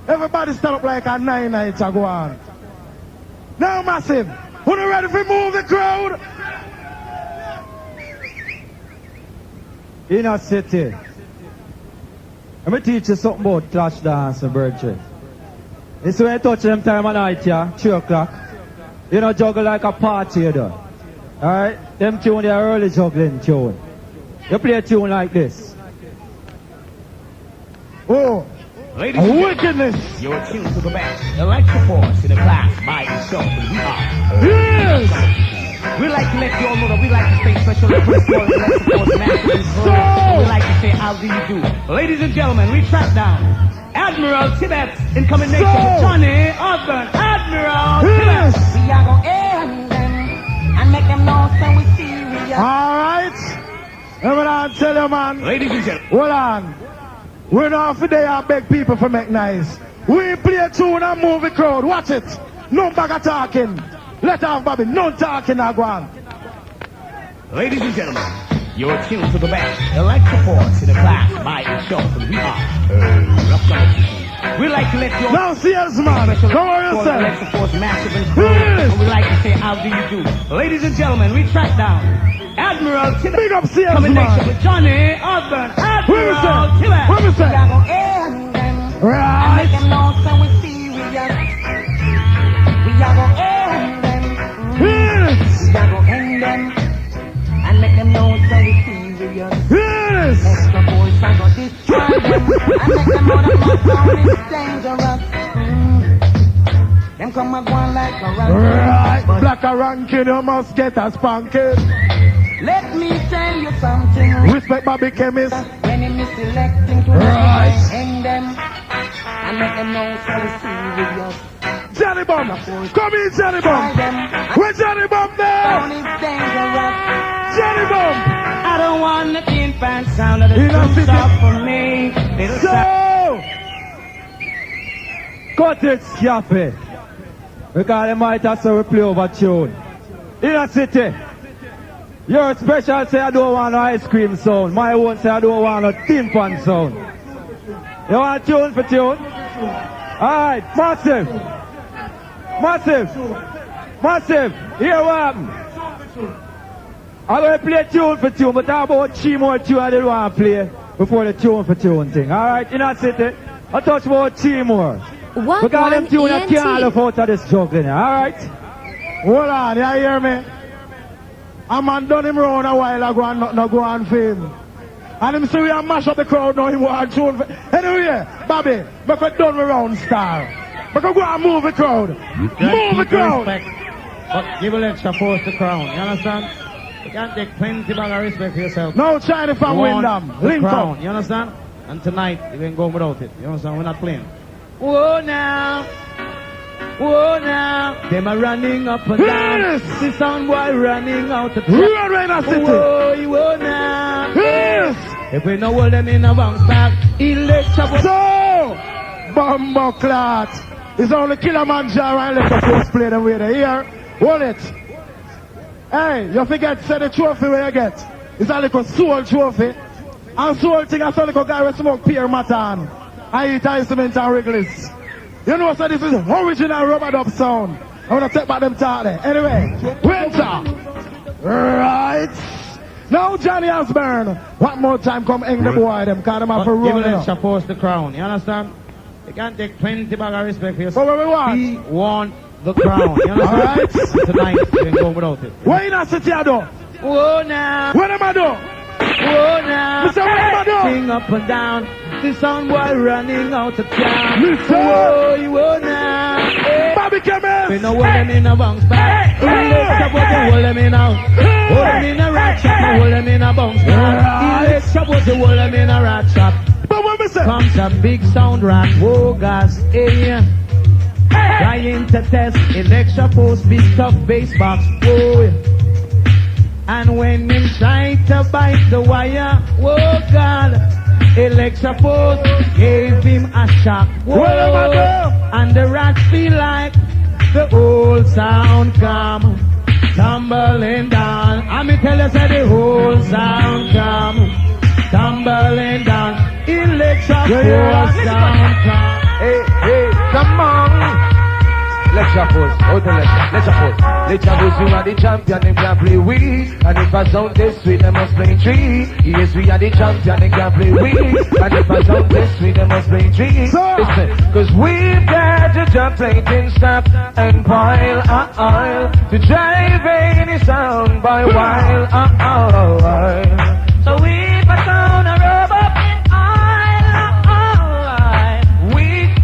Everybody stand up like a 9 nights to go on. Now Massive, who you ready for move the crowd? In a city. Let me teach you something about clash dance and bird. It's when you touch them time of night, yeah, 3 o'clock. You know, juggle like a party, you know. Alright? Them tune, they are early juggling tune. You play a tune like this. Oh, Ladies a wickedness. you're tuned to the best Electro Force in a class by itself, and we are. Yes! We like to let you all know that we like to stay special request for the Electro Force master and So- crew. We like to say, how do you do? Ladies and gentlemen, we track down Admiral Tibet in combination with Johnny Osborne. Admiral Yes! Tibet. We are gonna end them and make them know so we serious. Alright. Let me tell you, man. Ladies and gentlemen. Hold on. We're not for there and beg people for make nice. We play a tune and move the crowd. Watch it. No bag of talking. Let off, Bobby. No talking, I go on. Ladies and gentlemen, you're tuned to the best Electro Force in a class by itself, and we are. We like to let you all Now, CS man. special Come on for the yourself. Electro Force massive and crew. Yes. And we like to say, how do you do? Ladies and gentlemen, we track down Admiral Tibet. Big up CS Combination man. with Johnny Osborne. Where is Admiral that? Tibet. Where is We are that? gonna end them and make Right. them know so we serious. We are gonna end them. Yes. We are gonna end them and make them know so we serious. Yes. Extra boys are gonna destroy them and make them know that my sound is dangerous. Them come and go on like a Right. rat. Black a ranking, you must get a spanking. Let me tell you something. Respect Bobby Chemist. When him is selecting to Right. end them and make them know so we serious. Johnny Bomb. Come in, Johnny Bomb. Where's Johnny Bomb there? Sound is dangerous. Johnny Bomb. I don't want the tin pan sound of the You don't tune see stop for me. Little sound. So, Cut it, Scappy. Because they might have to play over tune. In a city. Your special say I don't want an ice cream sound. My own say I don't want a tin pan sound. You want tune for tune? Alright, Massive. Massive. Massive. Here what happened? I'm going to play tune for tune, but how about 3 more tunes I didn't want to play before the tune for tune thing? Alright, in a city, I touch about 3 more. What Because them one tune I can't ENT? live out of this juggling, alright? hold on, you hear me? A man done him round a while ago and nothing go on for him. And him say we a mash up the crowd now, him want tune for... Anyway, Bobby, make we done with round star. Make we go and move the crowd. Move the crowd. But give Electro Force the crown. You understand? You can't take plenty bag of respect for yourself. No China from Wyndham. Link crown. up. You understand? And tonight, you ain't going without it. You understand? We're not playing. Whoa now. Whoa now. Them are running up and down. The sound boy running out the Run right now, city. Whoa now. Yes. If we know hold them in a bounce back, Electro. So, Bumbo Clot. It's only Kilimanjaro and Electro Force play them way they here. Hold it. Hey, you forget, say the trophy where you get. It's a little soul trophy. And soul thing, I saw a guy with smoke Pierre Matan. I eat ice cement and Wrigley's. You know, so this is original rubber dub sound. I want to take back them talk there. Anyway, winter. Right. Now Johnny Osborne. One more time come hang the boy. Them call them up for Give rolling. Electro Force the crown. You understand? You can't take 20 bag of respect for yourself. So what we want? He won the crown. You understand? Alright. Tonight, you ain't going without it. Why you not sit here though? Whoa now. What am I doing? Whoa now. Mr. What am I doing? Sing up and down. The sound boy running out of town. Listen. Whoa now. Hey. Bobby Kemis. We know hold them in a bounce back. Electro boy, hold them in a. Hold them in a rat shop. Hold them in a bounce back. Electro boy, hold them in a rat shop. But what we say? Comes a big sound rock. Whoa gas. Hey. Trying to test Electro Force big tough bass box. Whoa. And when him try to bite the wire, whoa God, Electro Force gave him a shock. Whoa. And the rats feel like the old sound come tumbling down. I me tell you say the whole sound come tumbling down. Electro Force sound come. Hey, come on. Electro Force, out the Electro Force. Electro Force, you are the champion, they can't play we. And if I sound this sweet, they must play three. Yes, we are the champion, they can't play we. And if I sound this sweet, they must play three. Listen, cause we've got to jump plating stop and pile to drive any sound by while So if I sound a robot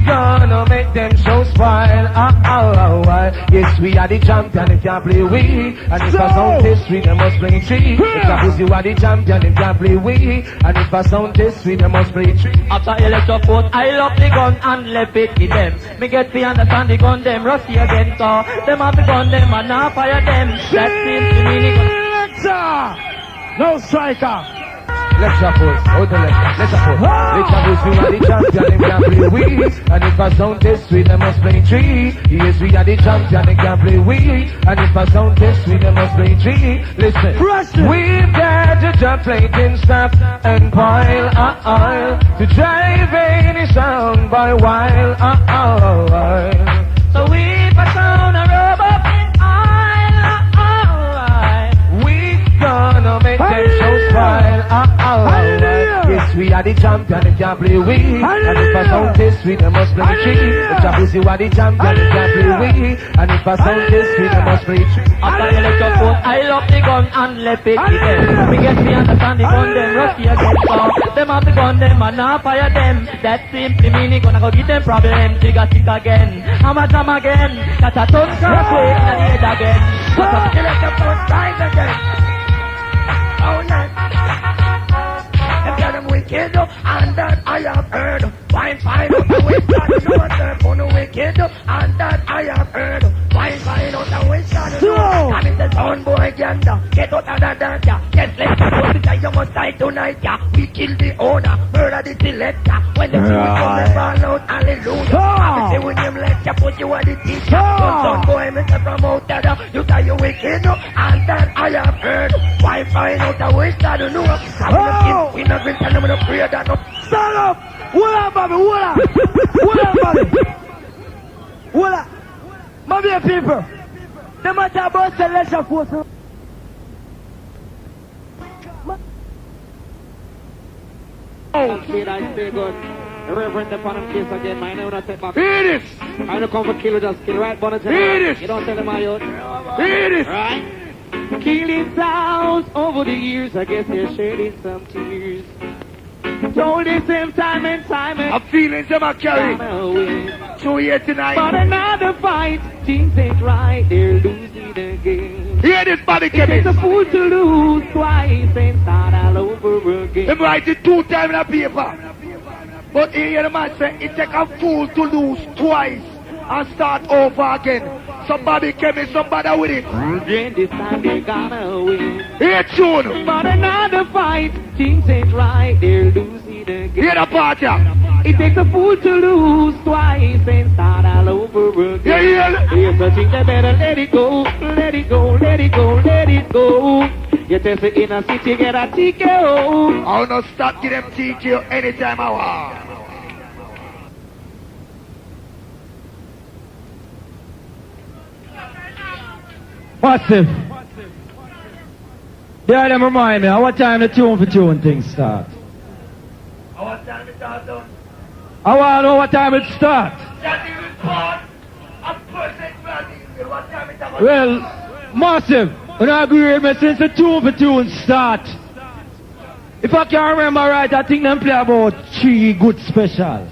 gonna make them show spoil. Yes, we are the champion, if can't play we. And if I sound this sweet, they must play three. If suppose you are the champion, if can't play we. And if I sound this sweet, they must play three. After Electro Force, I love the gun and left it with them. Me get to understand the gun, them rusty again. So them have the gun, them and now fire them. That seems to me Electra! No striker. Electro Force, out the Electro Force. Electro Force, we are the champion, they can't play we. And if I sound this sweet, they must play three. Yes, we are the champion, they can't play we. And if I sound this sweet, they must play three. Listen, we've got to jump plating stop and pile to drive any sound by while So if I sound a robot, we gonna make them show smile. Yes, we are the champion, they can't play we. And if I sound this sweet, they must play three. If I pussy are the champion, they can't play we. And if I sound this sweet, they must play three. after Electro Force, I love the gun and left it with them. Me get to understand the gun, them rusty again. So them have the gun, them and now fire them. That simply meaning gonna go give them problems. Trigger stick again, hammer jam again. That a touch cross way and the head again. But a Electro Force rise again. Oh yes. If you're them wicked, and that I have heard. Find out the wisdom, you know what's for the wicked, and that I have heard. Find out the wisdom, you know. I'm in the zone, boy, ganda. Get out of that dance, yeah. Get left, because you must die tonight, yeah. We kill the owner, murder the selector. When the people come and fall out, hallelujah. I say when you let you put you on the teacher. Your son, boy, Mr. Promoter, you tell you wicked, and that I have heard. Why find out the wisdom, you know. We not been telling them to pray that no. Stand up! What up, Bobby? What up? What up, Bobby? What up? My dear people, the matter about Electro Force. Okay, that's still good. The Reverend upon him case again, man. I don't take back. Hear this! I don't come for kill, just kill right, Bonnet. Hear this! You don't tell them I out. Hear this! Right? Killing sounds over the years, I guess they're shedding some tears. Told the same time and time and I'm feeling them I carry. time away. True here tonight. But another fight, things ain't right, they're losing again. Hear this, Bobby It takes Chemist. a fool to lose twice and start all over again. Them write it 2 times in a paper. But here the man say it take a fool to lose twice and start over again. Somebody Chemist, somebody with it. Then this time they gonna win. Here tune. But another fight, things ain't right, they're losing again. Hear the part, yeah. It takes a fool to lose twice and start all over again. Yeah. Here's the thing, they better let it go, let it go, let it go, let it go. You test it in a city, get a TKO. I will not stop give them TKO anytime I want. Massive. Yeah, them remind me, what time the tune for tune things start? What time it start done? I want to know what time it start. That is part of perfect value. What time it start? Well, Massive, when I agree with me since the tune for tune start. If I can remember right, I think them play about 3 good specials.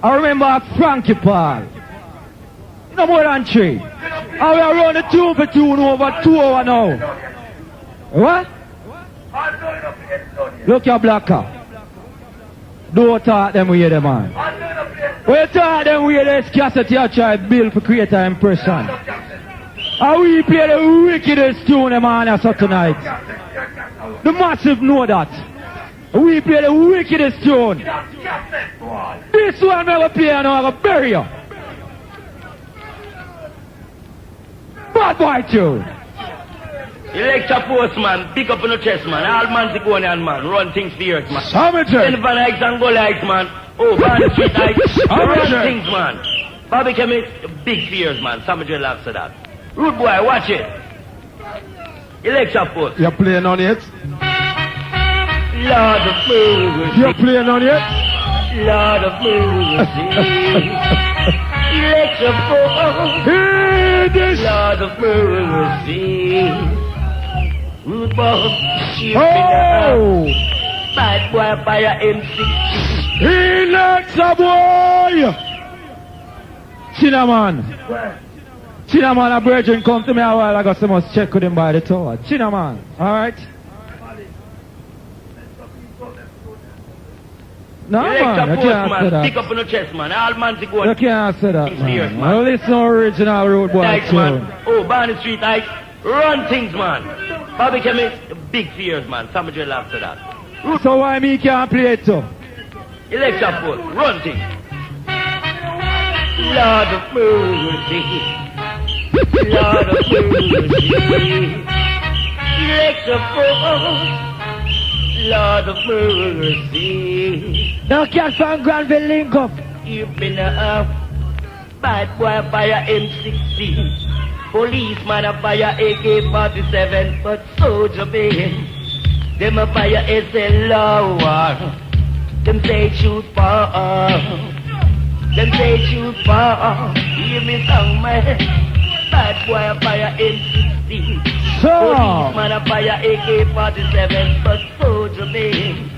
I remember Frankie Paul. No more than 3. And we are running the tune for tune over 2 hours now. What? Look your blacker. Don't talk them way, them man. When you talk them way, this cassette you try to build for create an impression. And we play the wickedest tune, them man, so tonight. The Massive know that. We play the wickedest tune. This one we will play and I will bury you. Bad boy tune. Electro Force, man. Pick up on the chest, man. All man to go on, man. Run things for yours, man. Amateur. Silver lights and gold lights, man. Oh, Barney Street lights. Run things, man. Bobby Chemist, big fears, man. Samager laughs at that. Rude boy, watch it. Electro Force. You're playing on it? Lord of mercy. You're playing on it? Lord of mercy. Electro Force. Hear this. Lord of mercy. Rude boy. Oh! Bad boy, fire M60. Electro boy! Chinaman. Chinaman, a virgin come to me a while ago, so I must check with him by the tower. Chinaman, alright? No, man, you can't say that. Pick up on the chest, man. All man to go. You can't say that, Serious, man. man. Well, listen original road boy Lights, tune. man. Oh, Barney Street lights. Run things, man. Bobby Chemist, big fears, man. Samager laughs at that. So why me can't play it too? Electro Force, run things. Lord of mercy. Lord of mercy. Electro Force. Lord of mercy. Now can't find Granville link up. You've been a bad boy fire M16. Policeman a fire AK-47, but soldier man. Them a fire SLR. Them say shoot far. Them say shoot far. Hear me song, man. Bad boy a fire M16. Policeman a fire AK-47, but soldier man.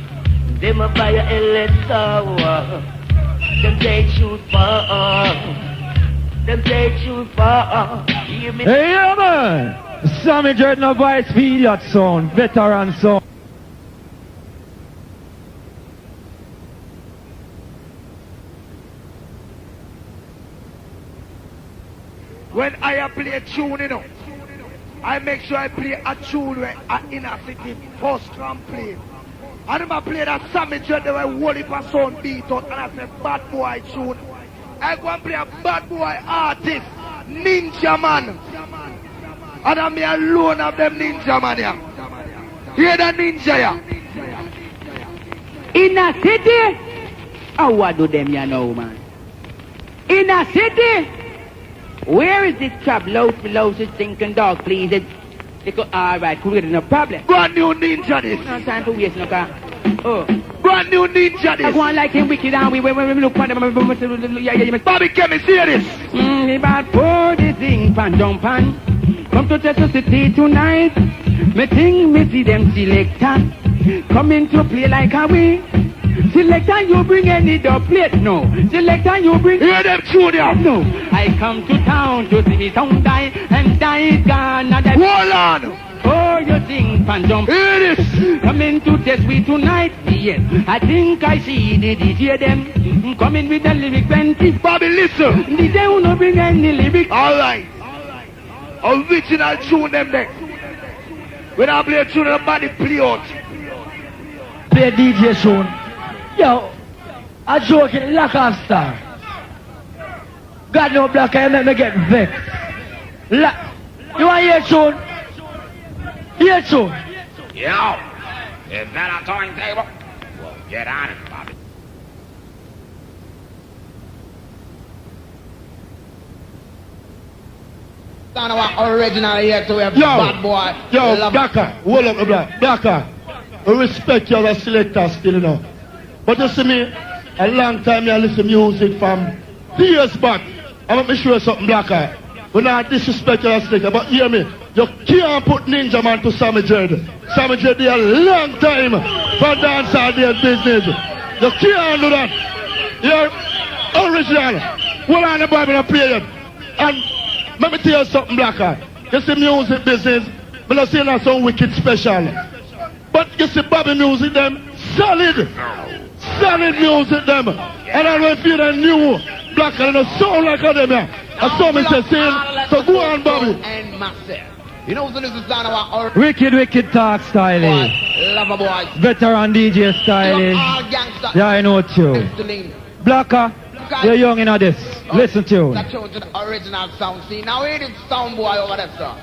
Them a fire Electro. Them say shoot far. Them say shoot far. Hear me. Hey, yeah, man! Sammy Jordan of Vice feel that sound, veteran sound. When I play a tune, you know, I make sure I play a tune where I inner city first drum play. And I play that Sammy Jordan where Wally Passon beat out and I say bad boy tune. I go and play a bad boy artist, Ninja Man. And I'm alone of them Ninja Man here. Hear the Ninja here? In a city, how what do them you know, man? In a city, where is this trap? Low, stinking dog, please. Alright, cool, no problem. Brand new Ninja this. No time for waste, no car. Oh. Brand new Ninja this. I go on like him wicked and we look at them. Bobby Chemist, hear this. About pour the thing, pan down pan. Come to Chester City tonight. Me think me see them selector come into play like a we. Select and you bring any dub plate, no. Select and you bring... Hear them tune ya. No. I come to town to see me town die, and die is gone. Hold on. Oh, you think fan jump? Hear this. Coming to test me tonight, yes. I think I see the DJ them coming with the lyric plenty. Bobby, listen. DJ will not bring any lyric. Alright. Original tune them next. When I play a tune, the body play out. Play DJ soon. Yo, I joke in lack of star. God no black, I make me get vexed. You want to hear tune? Hear tune? Yo, is that a turntable? Well, get on it, Bobby. Original here to have Yo, bad boy. yo, Love- Blacker, hold up, Blacker. I respect you as a selector still, you know. But you see me, a long time I listen music from years back. I'm going to show you something, Blacker. When I disrespect you as a selector, but hear me, you can't put Ninja Man to Sammy Dread. Sammy Dread did a long time for dance all day business. You can't do that. You're original. Hold on the Bible and play it. And let me tell you something, Blacker. You see music business, but I see not some wicked special. But you see Bobby music them, solid. Solid music them. And I don't feel a new Blacker and a sound like them here. I saw me saying, so go on, Bobby. And myself. You know, so this is down our Wicked talk style. lover boy. Veteran DJ style. All gangsters. Yeah, I know too. Blacker, you're young in this. Listen to That tune to the original sound. See, now hear this sound boy over there, sir.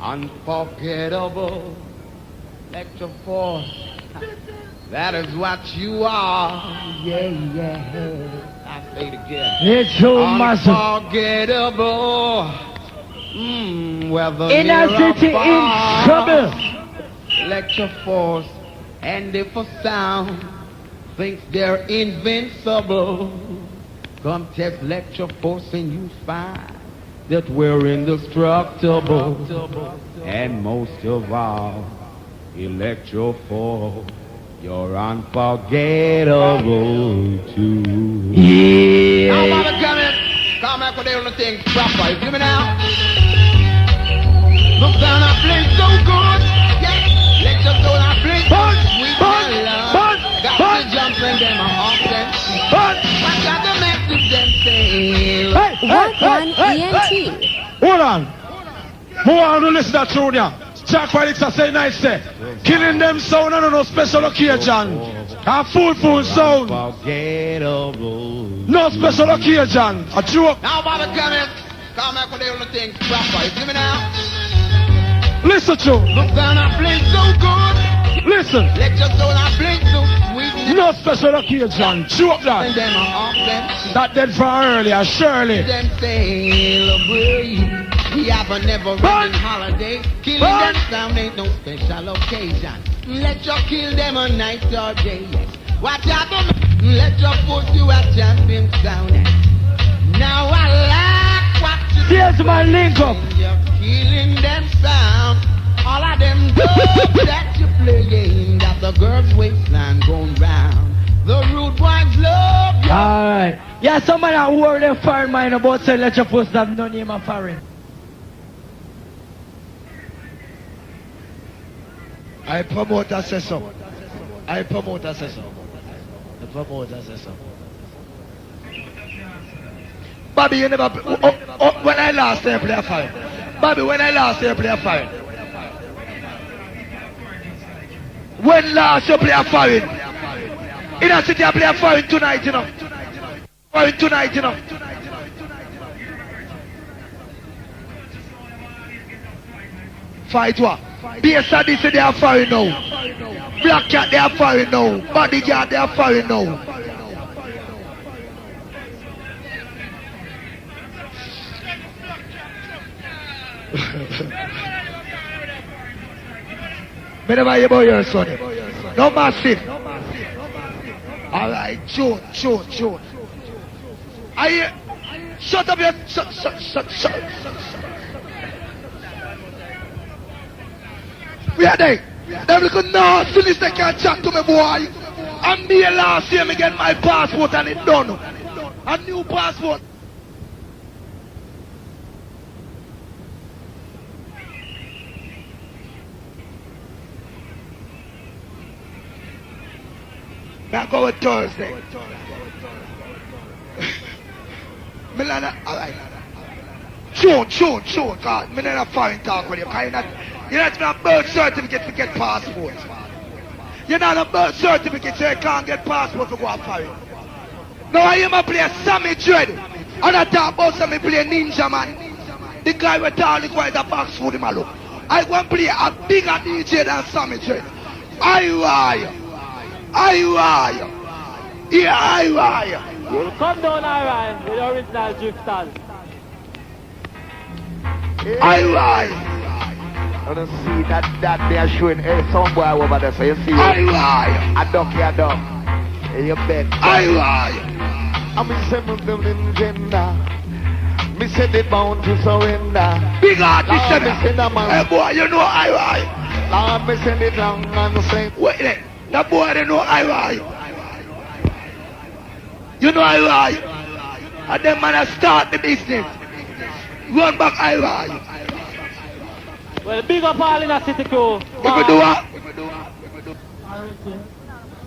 Unforgettable. Electro force. That is what you are. Yeah, yeah. I say it again. it's so massive. Unforgettable. Whether In a near or city in far. trouble. Electro force and if a sound thinks they're invincible, come test electro force and you find that we're indestructible. And most of all, electro force, you're unforgettable too. Yeah. Now, Mama, come back with the thing proper. You feel me now? Look down, I play so good. Yeah, let your soul I play so sweet. Got to jump in them off them. I got the message them say. What one ENT? Hold on. Who want to listen to that tune here? Jack Felix I say nice say. Killing them sound and no special occasion. A full sound. No special occasion. A joke. Now, Baba, come back with the thing proper. You feel me now? Listen to. Look down, I play so good. Listen. Let your soul I play so sweet. No special occasion. Joke that. And them off them. That dead for earlier, surely. Them celebrate. We have a never-ending holiday. Killing them sound ain't no special occasion. Let you kill them a night or day. Watch out for me. Let you put you a champion sound. Now I like what you Here's my link up. You're killing them sound. All of them dubs that you playing. Got the girls' waistline going round. The rude boys love you. Alright. Yeah, somebody that wore their foreign mind about saying let your post have no name of foreign. I promote a session. I promote a session. I promote a session. Bobby, you never. When I last day play a fire. Bobby, when I last day play a fire. When last you play a fire. In a city I play a fire tonight, you know. Fire tonight, you know. Fight what? BSD say they are firing now. Black Cat they are firing now. Bodyguard they are firing now. Whenever you boy your son. No massive. Alright, shoot. Shut up your shut. We are there. Them little nastiness they can't chat to me, boy. And me last year, me get my passport and it done. A new passport. Now go with Thursday. Milana, alright. Sure, God. Me not a foreign talk with you. You're not a birth certificate to get passport. You're not a birth certificate so you can't get passport to go out foreign. Now I am a play Sammy Dread. And I talk about Sammy play Ninja Man. The guy with all the quite a box food in my look. I want to play a bigger DJ than Sammy Dread. I wire. Yeah, I wire. You'll come down alright with the original drifters. I wire. I don't see that they are showing some boy over there, so you see I wire. A duck. You bet. I wire. I'm in seven gender. Me said they bound to surrender. Big artist, Lord, me said that man. Hey boy, you know I wire. Lord, me send it long and say. Wait there. That boy, they know I wire. You know I wire. And then man, start the business. Run back I wire. Well, big up all in the city crew. If we do what?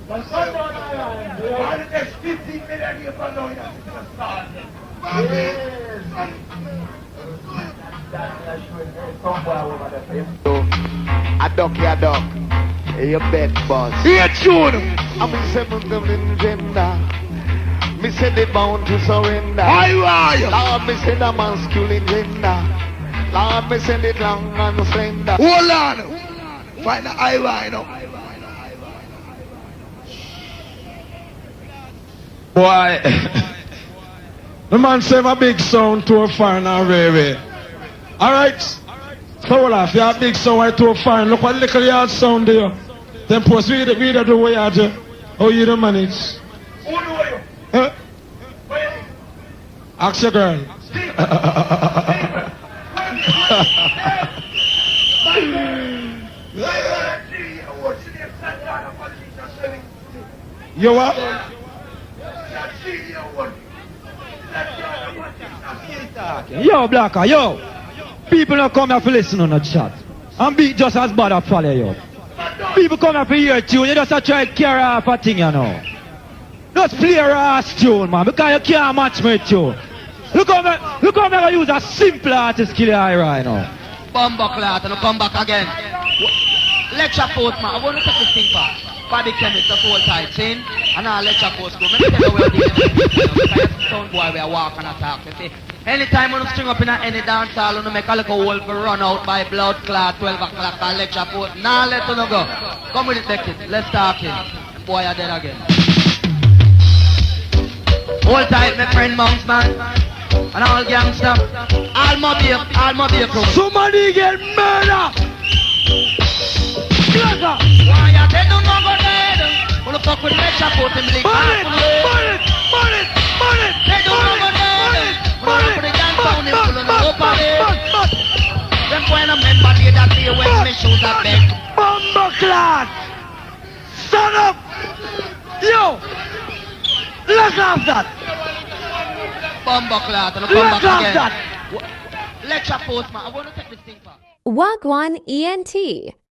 Well, come down alright. Why the next 15 million years from now, you have to start? A duck. You bet, boss. Here, tune. I'm in seven gender. Me said they bound to surrender. I wire. Lord, me said a masculine gender. Lord, me send it long and slender. Hold on. Find the I wire now. Boy. The man say a big sound to a foreign and rare. Alright? So hold on. If you have a big sound to a foreign, look what little yard sound there. Then post we the way you do. How you do manage? Huh? Ask your girl. You what? Yo, Blacker, yo. People don't come here to listen on the chat. And beat just as bad as follow you. People come here to hear tune. You just try to carry off a thing, you know. Just play a ass tune, man, because you can't match me tune. Look how me use a simple artist kill your right now. Bumbleclot and come back again. Lecture post, man. I want to take this thing back. Body chemist, just hold tight, see? And I'll lecture post go. Maybe tell you where you're dealing with. Sound boy, we are walking and talk, you see? Anytime when you string up in any dance hall, you make a little hole for run out by blood clot, 12 o'clock, by lecture post. Now let you go. Come with it, take it. Let's talk it. Boy, you're dead again. Hold tight, my friend Mounts, man. And all gangster. All my vehicle. Somebody get murdered. Why you dead, don't go dead. Wanna fuck with lecture post and bleak. Money. They don't go dead. Wanna put the gun down and pull on the open it. Them when I remember that day when my shoes are bent. Bumbleclot. Stand up. Yo. Let's have that. Bumbleclot and come back again. Lecture post, man. I want to take this thing back. Wagwan ENT.